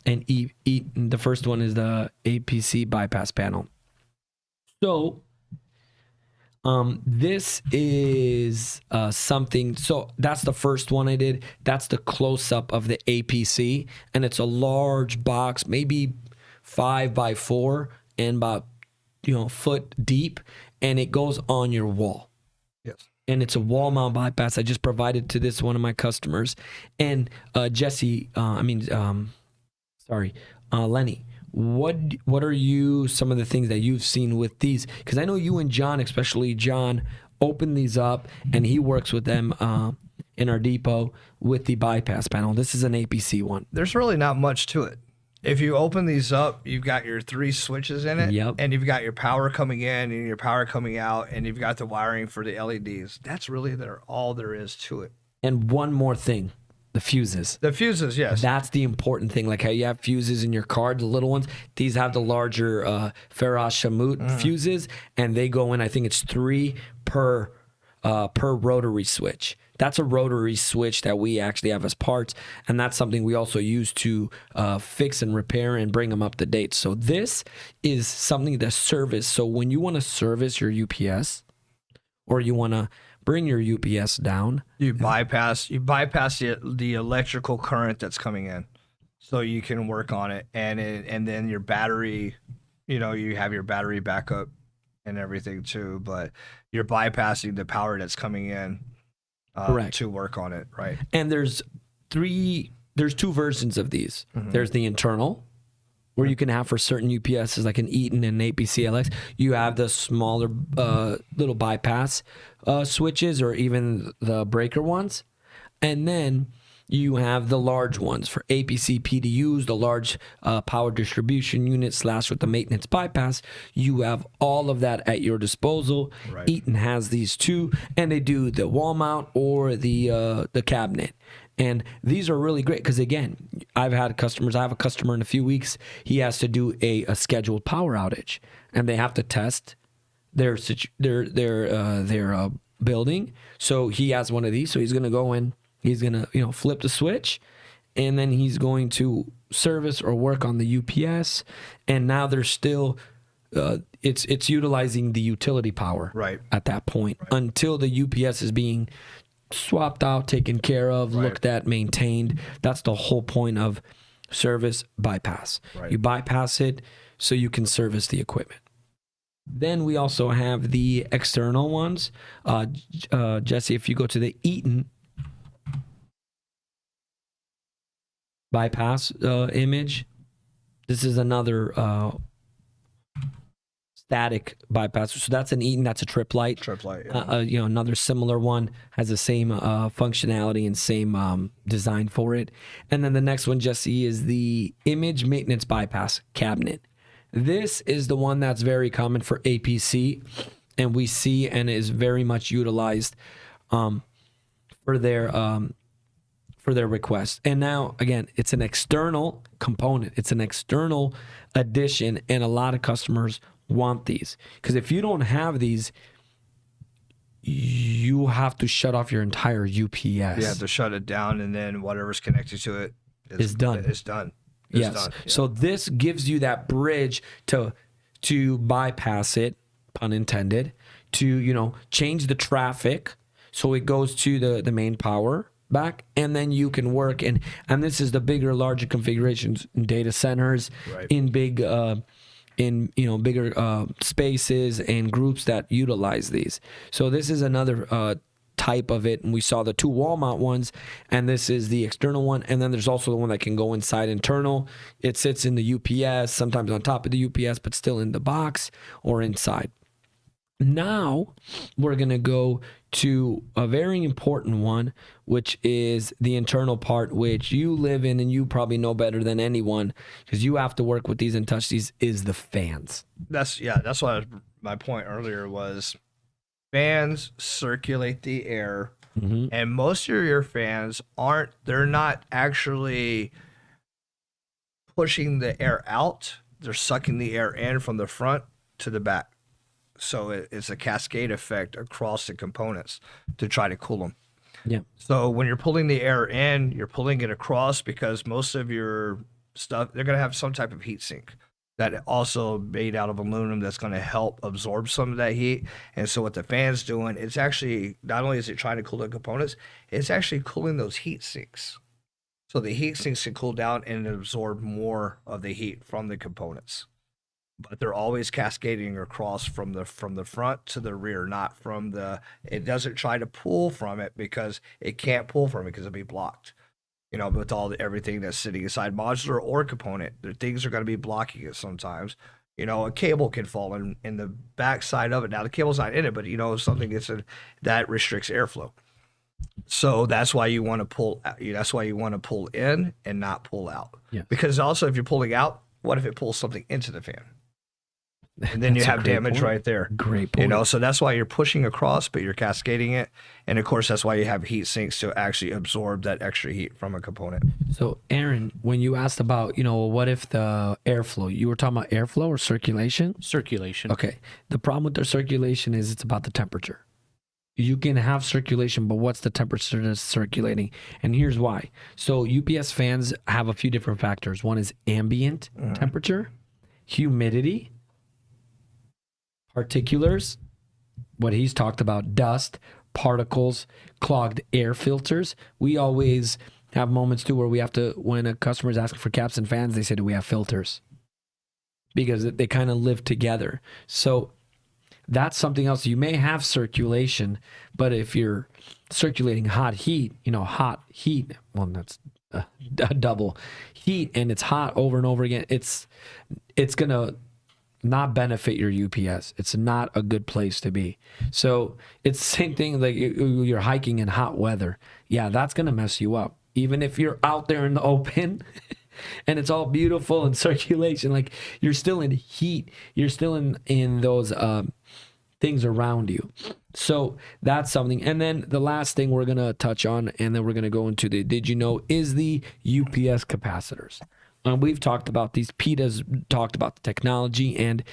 and the first one is the APC bypass panel. So this is something, so that's the first one I did. That's the close-up of the APC, and it's a large box, maybe 5 by 4 and about foot deep, and it goes on your wall. Yes. And it's a wall mount bypass. I just provided to this one of my customers. And Lenny, what are some of the things that you've seen with these? Because I know you and John, especially John, open these up, and he works with them in our depot with the bypass panel. This is an APC one. There's really not much to it. If you open these up, you've got your 3 switches in it, and you've got your power coming in and your power coming out, and you've got the wiring for the LEDs. That's really all there is to it. And one more thing. The fuses. The fuses, yes. That's the important thing. Like how you have fuses in your car, the little ones. These have the larger 𝐓𝐢𝐦𝐞 fuses, and they go in, I think it's 3 per rotary switch. That's a rotary switch that we actually have as parts, and that's something we also use to fix and repair and bring them up to date. So this is something to service. So when you want to service your UPS, or you want to bring your UPS down, you bypass the electrical current that's coming in, so you can work on it, and then your battery, you have your battery backup and everything too, but you're bypassing the power that's coming in to work on it, right? And there's 2 versions of these. There's the internal, where you can have for certain UPSs like an Eaton and APC-LX, you have the smaller little bypass switches or even the breaker ones. And then You have the large ones for APC PDUs, the large power distribution unit / with the maintenance bypass. You have all of that at your disposal. Right. Eaton has these too, and they do the wall mount or the cabinet. And these are really great because, again, I have a customer in a few weeks. He has to do a scheduled power outage, and they have to test their building. So he has one of these. So he's going to go in, he's going to flip the switch, and then he's going to service or work on the UPS. And now there's still it's utilizing the utility power Right. at that point until the UPS is being swapped out, taken care of, looked at, maintained. That's the whole point of service bypass. Right. You bypass it so you can service the equipment. Then we also have the external ones. Jesse, if you go to the Eaton bypass image, this is another static bypass. So that's an Eaton. That's a trip light. Yeah. Another similar one has the same functionality and same design for it. And then the next one, Jesse, is the image maintenance bypass cabinet. This is the one that's very common for APC, and we see and is very much utilized for their request. And now, again, it's an external component. It's an external addition, and a lot of customers want these. Because if you don't have these, you have to shut off your entire UPS. You have to shut it down, and then whatever's connected to it is done. It's done. Yes. Done. Yeah. So this gives you that bridge to bypass it, pun intended, to change the traffic so it goes to the main power back, and then you can work and this is the bigger, larger configurations in data centers, in big bigger spaces and groups that utilize these. So this is another type of it, and we saw the two wall mount ones, and this is the external one, and then there's also the one that can go inside internal. It sits in the UPS, sometimes on top of the UPS, but still in the box or inside. Now we're going to go to a very important one, which is the internal part, which you live in and you probably know better than anyone because you have to work with these and touch these, is the fans. That's what my point earlier was. Fans circulate the air, and most of your fans they're not actually pushing the air out. They're sucking the air in from the front to the back. So it's a cascade effect across the components to try to cool them. Yeah. So when you're pulling the air in, you're pulling it across because most of your stuff, they're going to have some type of heat sink that also made out of aluminum that's going to help absorb some of that heat. And so what the fan's doing, it's actually, not only is it trying to cool the components, it's actually cooling those heat sinks. So the heat sinks can cool down and absorb more of the heat from the components. But they're always cascading across from the front to the rear, not from it doesn't try to pull from it because it can't pull from it because it'll be blocked. With everything that's sitting inside modular or component, things are going to be blocking it sometimes. A cable can fall in the back side of it. Now the cable's not in it, but something gets in that restricts airflow. So that's why you want to pull. That's why you want to pull in and not pull out. Yeah. Because also, if you're pulling out, what if it pulls something into the fan? And then you have damage right there. Great point. So that's why you're pushing across, but you're cascading it. And of course, that's why you have heat sinks to actually absorb that extra heat from a component. So, Aaron, when you asked about, what if the airflow, you were talking about airflow or circulation? Circulation. Okay. The problem with their circulation is it's about the temperature. You can have circulation, but what's the temperature that's circulating? And here's why. So UPS fans have a few different factors. One is ambient temperature, humidity, particulars, what he's talked about, dust, particles, clogged air filters. We always have moments too where we have to, when a customer is asking for caps and fans, they say, do we have filters? Because they kind of live together. So that's something else. You may have circulation, but if you're circulating hot heat, well, that's a double heat and it's hot over and over again, it's going to not benefit your UPS. It's not a good place to be. So it's the same thing like you're hiking in hot weather. Yeah, that's going to mess you up. even if you're out there in the open and it's all beautiful and circulation, like you're still in heat, you're still in those things around you. So that's something. And then the last thing we're going to touch on, and then we're going to go into the did you know, is the UPS capacitors. We've talked about these. Pete has talked about the technology, and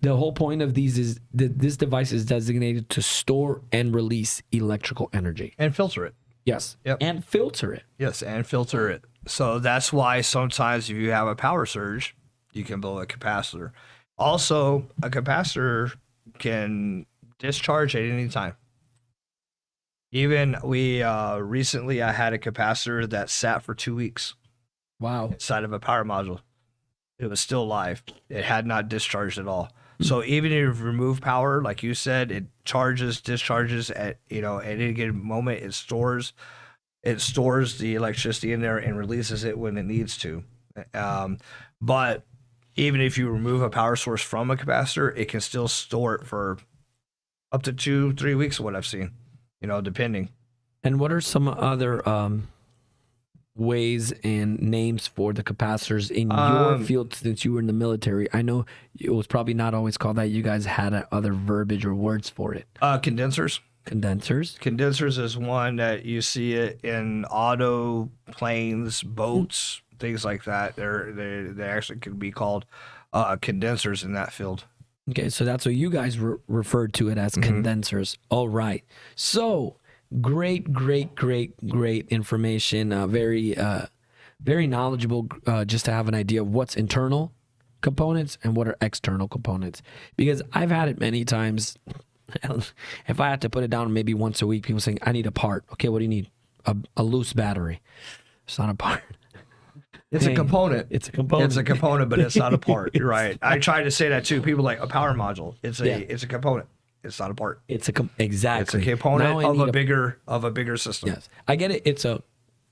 the whole point of these is that this device is designated to store and release electrical energy. And filter it. Yes. Yep. And filter it. Yes, and filter it. So that's why sometimes if you have a power surge, you can blow a capacitor. Also, a capacitor can discharge at any time. Even recently I had a capacitor that sat for 2 weeks. Wow. Inside of a power module. It was still live. It had not discharged at all. So even if you remove power, like you said, it charges, discharges at any given moment. It stores the electricity in there and releases it when it needs to. But even if you remove a power source from a capacitor, it can still store it for up to 2-3 weeks, what I've seen, depending. And what are some other ways and names for the capacitors in your field since you were in the military? I know it was probably not always called that. You guys had other verbiage or words for it. Condensers. Condensers is one that you see it in auto, planes, boats, things like that. They actually could be called condensers in that field. Okay, so that's what you guys referred to it as, condensers. All right. So great information. Very knowledgeable. Just to have an idea of what's internal components and what are external components. Because I've had it many times. If I had to put it down maybe once a week, people saying, I need a part. Okay, what do you need? A loose battery. It's not a part. It's a component. It's a component. It's a component, but it's not a part. You're right. I try to say that too. People like a power module. It's a component. It's not a part. Exactly. It's a component of a bigger system. Yes, I get it. It's a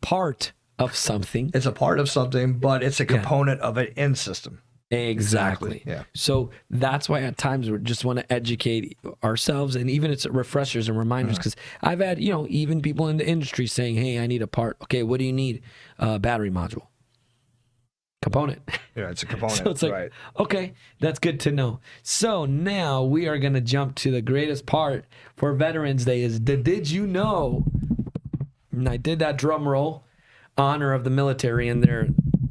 part of something. It's a part of something, but it's a component of an end system. Exactly. Yeah. So that's why at times we just want to educate ourselves, and even it's refreshers and reminders, because I've had even people in the industry saying, "Hey, I need a part." Okay, what do you need? Battery module. Component. Yeah, it's a component. So it's like, right. Okay, that's good to know. So now we are going to jump to the greatest part for Veterans Day is the did you know? And I did that drum roll, honor of the military and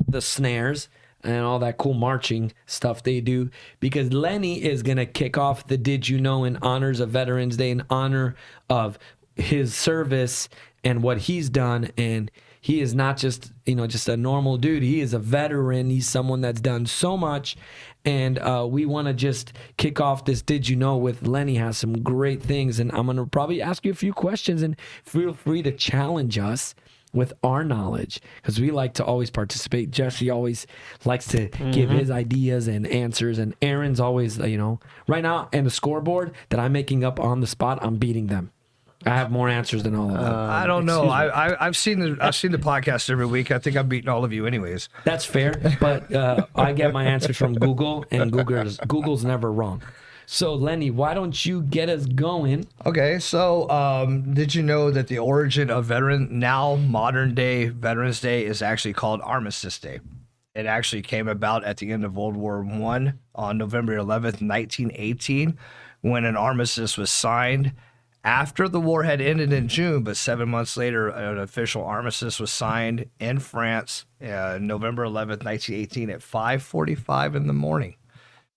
the snares and all that cool marching stuff they do, because Lenny is going to kick off the did you know in honors of Veterans Day, in honor of his service and what he's done. And he is not just a normal dude. He is a veteran. He's someone that's done so much. And we want to just kick off this did you know with Lenny has some great things. And I'm going to probably ask you a few questions, and feel free to challenge us with our knowledge, because we like to always participate. Jesse always likes to give his ideas and answers. And Aaron's always, right now, and the scoreboard that I'm making up on the spot, I'm beating them. I have more answers than all of them. I don't know. I've seen the podcast every week. I think I'm beating all of you, anyways. That's fair, but I get my answers from Google, and Google's never wrong. So Lenny, why don't you get us going? Okay, so did you know that the origin of modern day Veterans Day is actually called Armistice Day? It actually came about at the end of World War I on November 11th, 1918, when an armistice was signed. After the war had ended in June, but 7 months later, an official armistice was signed in France, November 11th, 1918, at 5:45 in the morning,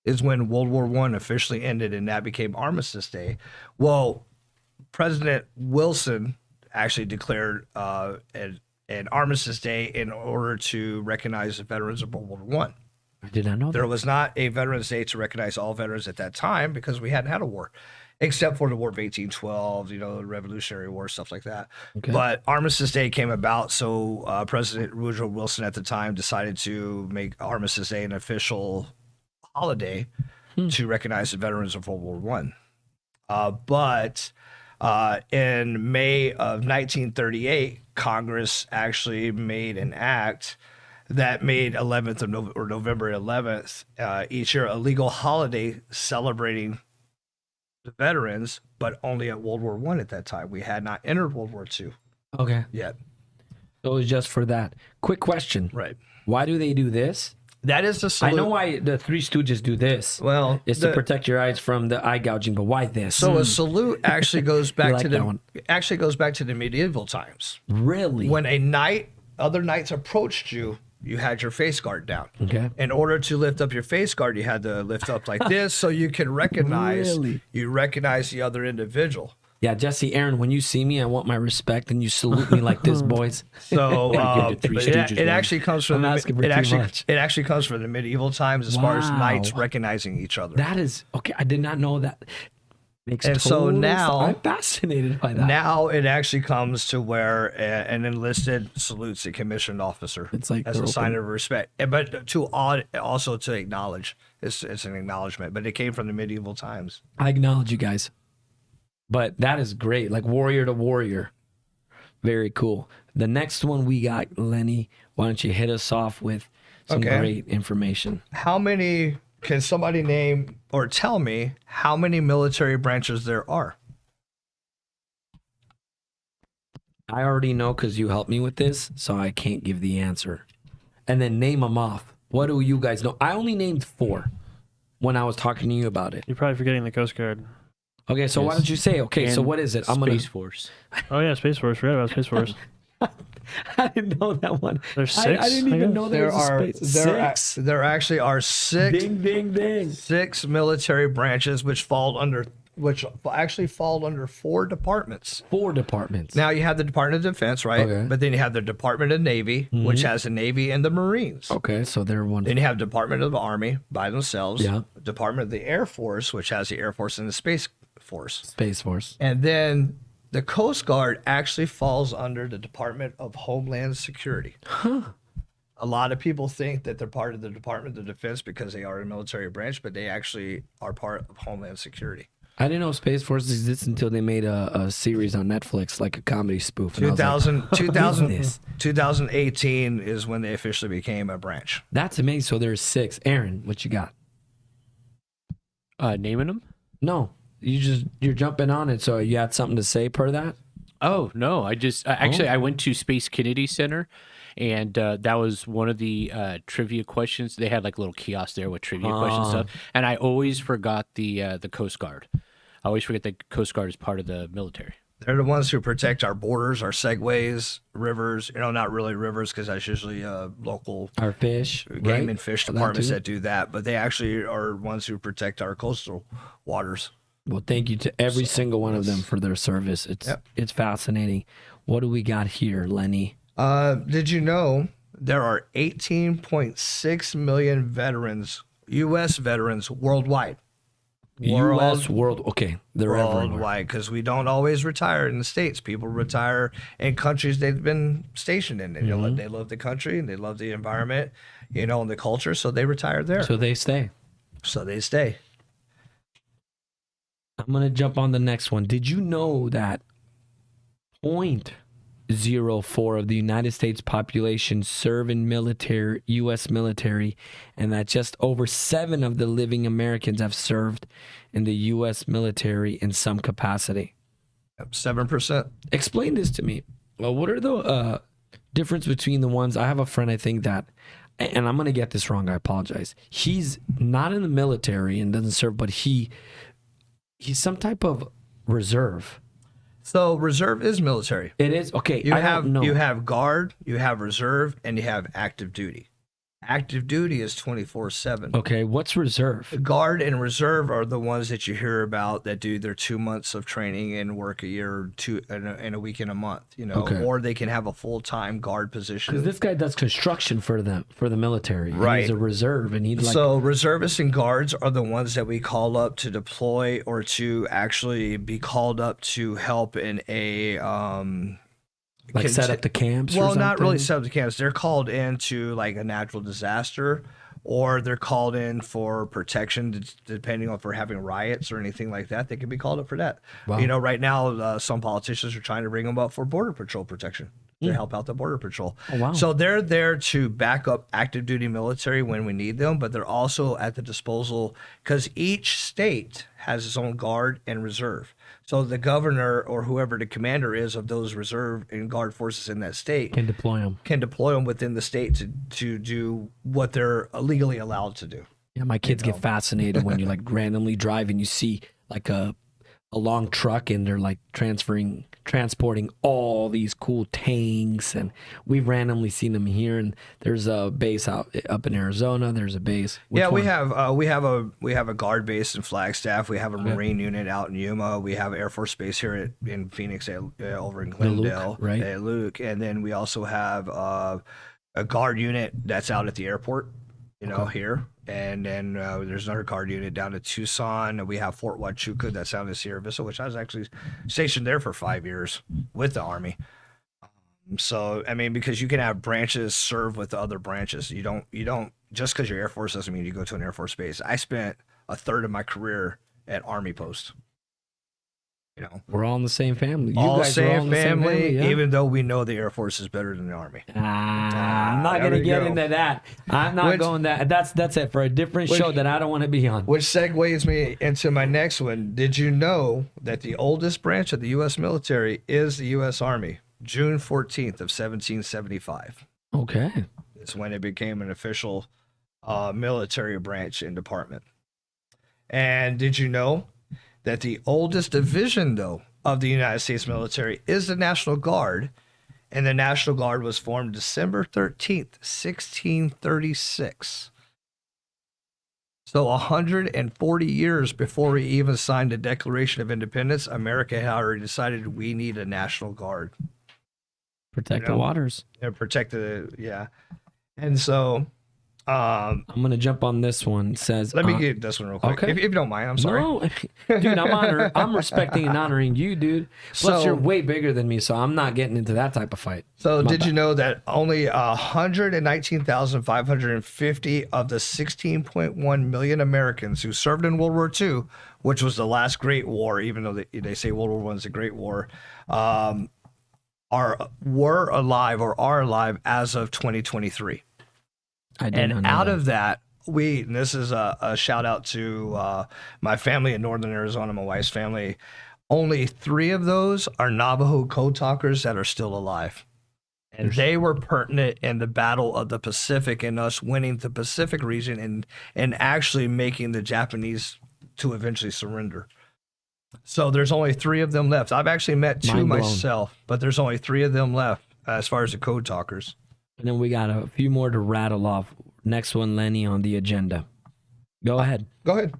is when World War I officially ended, and that became Armistice Day. Well, President Wilson actually declared an Armistice Day in order to recognize the veterans of World War I. I did not know that. There was not a Veterans Day to recognize all veterans at that time because we hadn't had a war, except for the War of 1812, the Revolutionary War, stuff like that. Okay. But Armistice Day came about, so President Woodrow Wilson at the time decided to make Armistice Day an official holiday to recognize the veterans of World War I. But in May of 1938, Congress actually made an act that made November 11th each year a legal holiday celebrating the veterans, but only at World War I at that time. We had not entered World War II Okay. yet. So it's just for that. Quick question. Right. Why do they do this? That is the I salute. know why the Three Stooges do this. Well, It's to protect your eyes from the eye gouging, but why this? So a salute actually goes back like to that one. the medieval times. Really? When other knights approached you, you had your face guard down. Okay. In order to lift up your face guard, you had to lift up like this so you can recognize Really? the other individual. Yeah, Jesse, Aaron, when you see me, I want my respect, and you salute me like this, boys. So Good to Three Stooges it one. actually comes from I'm asking for it too actually much. it actually comes from the medieval times as far as Wow. knights recognizing each other. That is okay. I did not know that. Makes And so total sense. now- I'm fascinated by that. Now it actually comes to where an enlisted salutes a commissioned officer. It's like as they're a sign open. of respect, but also to acknowledge. It's an acknowledgement, but it came from the medieval times. I acknowledge you guys, but that is great. Like warrior to warrior, very cool. The next one we got, Lenny. Why don't you hit us off with some Okay. great information? How many? Can somebody name or tell me how many military branches there are? I already know because you helped me with this, so I can't give the answer. And then name them off. What do you guys know? I only named 4 when I was talking to you about it. You're probably forgetting the Coast Guard. Okay, so why Yes. don't you say? Okay, so And what is it? Space Force. Oh yeah, Space Force. Forgot about Space Force. I didn't know that one. There's I 6. didn't even know there was a space. Six. There actually are six Ding, ding, ding. military branches which actually fall under 4 departments. 4 departments. Now you have the Department of Defense, right? Okay. But then you have the Department of Navy, which has the Navy and the Marines. Okay, so they're one. Then you have Department of the Army by themselves. Yeah. Department of the Air Force, which has the Air Force and the Space Force. Space Force. And then the Coast Guard actually falls under the Department of Homeland Security. A lot of people think that they're part of the Department of Defense because they are a military branch, but they actually are part of Homeland Security. I didn't know Space Force exists until they made a series on Netflix, like a comedy spoof. And I was like, 2018 is when they officially became a branch. that's amazing. So there's 6. Aaron, what you got? Naming them? No, you're jumping on it. So you had something to say per that? Oh no! I just actually I went to Space Kennedy Center, and that was one of the trivia questions. They had like a little kiosk there with trivia questions and stuff. And I always forgot the Coast Guard. I always forget the Coast Guard is part of the military. They're the ones who protect our borders, our segways, rivers. Not really rivers because that's usually local Our fish, game right? and fish That departments too? that do that. But they actually are ones who protect our coastal waters. Well, thank you to every single one of them for their service. It's fascinating. What do we got here, Lenny? Did you know there are 18.6 million veterans, U.S. veterans worldwide? U.S. world. Okay, they're everywhere. Worldwide, because we don't always retire in the States. People retire in countries they've been stationed in. And they love the country and they love the environment, and the culture, so they retire there. So they stay. So they stay. I'm going to jump on the next one. Did you know that 0.04 of the United States population serve in U.S. military, and that just over 7 of the living Americans have served in the U.S. military in some capacity? 7%. Explain this to me. Well, what are the difference between the ones? I have a friend, I think that, and I'm going to get this wrong, I apologize. He's not in the military and doesn't serve, but he's some type of reserve. So reserve is military. It is? Okay, You I have don't know. you have guard, you have reserve, and you have active duty. Active duty is 24/7. Okay, what's reserve? Guard and reserve are the ones that you hear about that do their 2 months of training and work a year or two and a week and a month. Okay. Or they can have a full-time guard position. Because this guy does construction for the military. And Right. he's a reserve, and he's like, So reservists and guards are the ones that we call up to deploy or to actually be called up to help in a set up the camps. or Well, not really something? set up the camps. They're called into like a natural disaster, or they're called in for protection, depending on if we're having riots or anything like that. They can be called up for that. Wow. Right now, some politicians are trying to bring them up for border patrol protection. to help out the Border Patrol. Oh, wow. So they're there to back up active duty military when we need them, but they're also at the disposal because each state has its own guard and reserve. So the governor or whoever the commander is of those reserve and guard forces in that state Can deploy them. within the state to do what they're legally allowed to do. Yeah, my kids get fascinated when you like randomly drive and you see like a long truck and they're like transporting all these cool tanks, and we've randomly seen them here. And there's a base up in Arizona. There's a base. Yeah, we have a guard base in Flagstaff. We have a Marine unit out in Yuma. We have Air Force Base here in Phoenix, over in Glendale, right? At Luke, and then we also have a guard unit that's out at the airport, here. And then there's another guard unit down at Tucson. We have Fort Huachuca that's down in Sierra Vista, which I was actually stationed there for 5 years with the Army. So, I mean, because you can have branches serve with the other branches. You don't just because you're Air Force doesn't mean you go to an Air Force base. I spent a third of my career at Army post. We're all in the same family. You all guys are same all in the same family, yeah. even though we know the Air Force is better than the Army. I'm not going to get into that. I'm not going that. That's it for a different show that I don't want to be on. Which segues me into my next one. Did you know that the oldest branch of the U.S. military is the U.S. Army? June 14th of 1775. Okay. It's when it became an official military branch and department. And did you know that the oldest division, though, of the United States military is the National Guard, and the National Guard was formed December 13th, 1636. So 140 years before we even signed the Declaration of Independence, America had already decided we need a National Guard. Protect the waters. And protect yeah. And so... I'm gonna jump on this one. It says, let me get this one real quick, okay. if you don't mind. I'm sorry. No, dude, I'm respecting and honoring you, dude. Plus, you're way bigger than me, so I'm not getting into that type of fight. So, did you know that only 119,550 of the 16.1 million Americans who served in World War II, which was the last Great War, even though they say World War I is a Great War, were alive or are alive as of 2023? And out of that, and this is a shout out to my family in Northern Arizona, my wife's family, only 3 of those are Navajo code talkers that are still alive. And they were pertinent in the Battle of the Pacific and us winning the Pacific region and actually making the Japanese to eventually surrender. So there's only 3 of them left. I've actually met 2 myself, but there's only 3 of them left as far as the code talkers. And then we got a few more to rattle off. Next one, Lenny, on the agenda. Go ahead. Go ahead.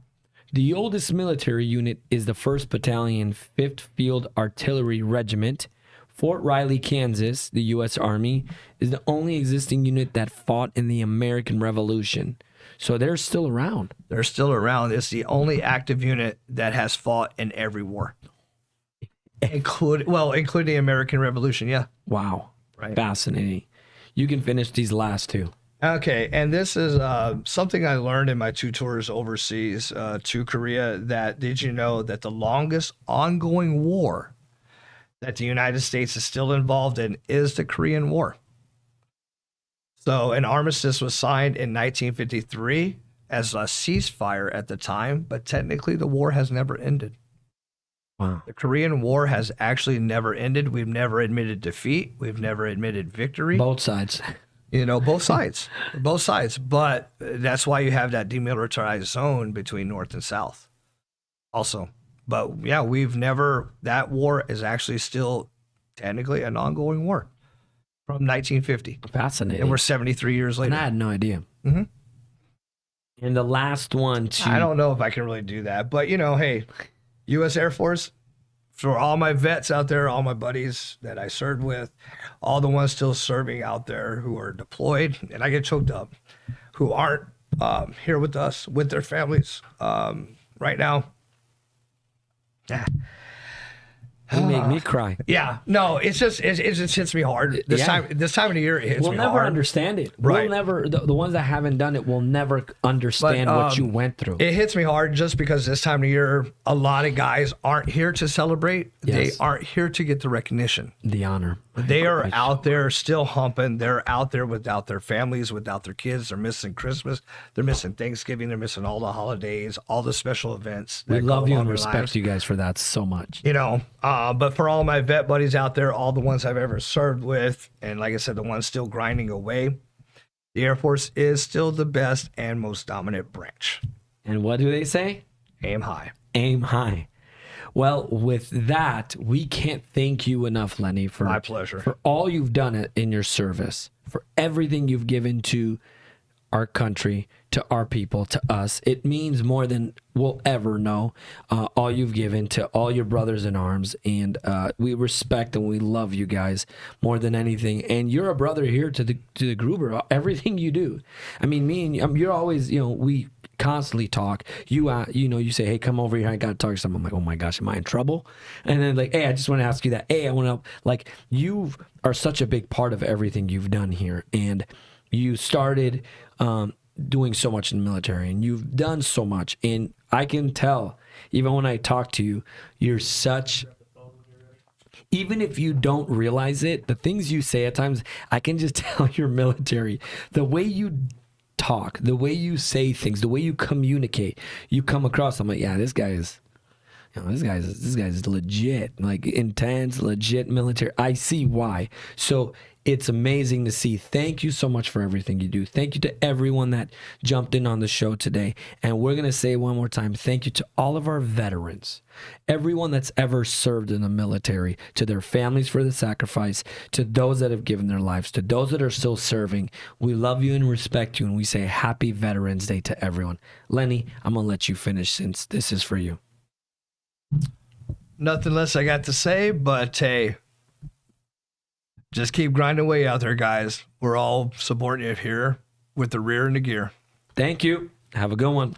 The oldest military unit is the 1st Battalion, 5th Field Artillery Regiment. Fort Riley, Kansas, the U.S. Army, is the only existing unit that fought in the American Revolution. So they're still around. They're still around. It's the only active unit that has fought in every war, including the American Revolution. Yeah. Wow. Right. Fascinating. You can finish these last 2. Okay, and this is something I learned in my 2 tours overseas to Korea. Did you know that the longest ongoing war that the United States is still involved in is the Korean War? So an armistice was signed in 1953 as a ceasefire at the time, but technically the war has never ended. Wow. The Korean War has actually never ended. We've never admitted defeat. We've never admitted victory. Both sides. Both sides. Both sides. But that's why you have that demilitarized zone between North and South also. But yeah, that war is actually still technically an ongoing war from 1950. Fascinating. And we're 73 years later. And I had no idea. Mm-hmm. And the last one, I don't know if I can really do that. But, hey, U.S. Air Force, for all my vets out there, all my buddies that I served with, all the ones still serving out there who are deployed, and I get choked up, who aren't here with us, with their families right now. You make me cry. Yeah, no, it just hits me hard. This time of the year, it hits We'll me never hard. understand it. Right. We'll never, the ones that haven't done it will never understand what you went through. It hits me hard just because this time of year, a lot of guys aren't here to celebrate. Yes. They aren't here to get the recognition. The honor. They are out there still humping. They're out there without their families, without their kids. They're missing Christmas. They're missing Thanksgiving. They're missing all the holidays, all the special events. We that love go you along and their respect lives. you guys for that so much. You know, but for all my vet buddies out there, all the ones I've ever served with, and like I said, the ones still grinding away, the Air Force is still the best and most dominant branch. And what do they say? Aim high. Aim high. Well, with that, we can't thank you enough, Lenny, for My pleasure. for all you've done in your service, for everything you've given to our country, to our people, to us. It means more than we'll ever know. All you've given to all your brothers in arms, and we respect and we love you guys more than anything. And you're a brother here to the Gruber. Everything you do. I mean, me and you're always, we constantly talk. You say, hey, come over here. I got to talk to someone. I'm like, oh my gosh, am I in trouble? And then like, hey, I just want to ask you that. Hey, I want to like, you are such a big part of everything you've done here. And you started doing so much in the military, and you've done so much. And I can tell, even when I talk to you, you're such, even if you don't realize it, the things you say at times, I can just tell you're military. The way you talk, the way you say things, the way you communicate, you come across, I'm like, yeah, this guy is, this guy's legit, like intense, legit military. I see why. So it's amazing to see. Thank you so much for everything you do. Thank you to everyone that jumped in on the show today. And we're going to say one more time, thank you to all of our veterans, everyone that's ever served in the military, to their families for the sacrifice, to those that have given their lives, to those that are still serving. We love you and respect you. And we say happy Veterans Day to everyone. Lenny, I'm going to let you finish since this is for you. Nothing less I got to say, but hey, just keep grinding away out there, guys. We're all supporting you here with the rear and the gear. Thank you. Have a good one.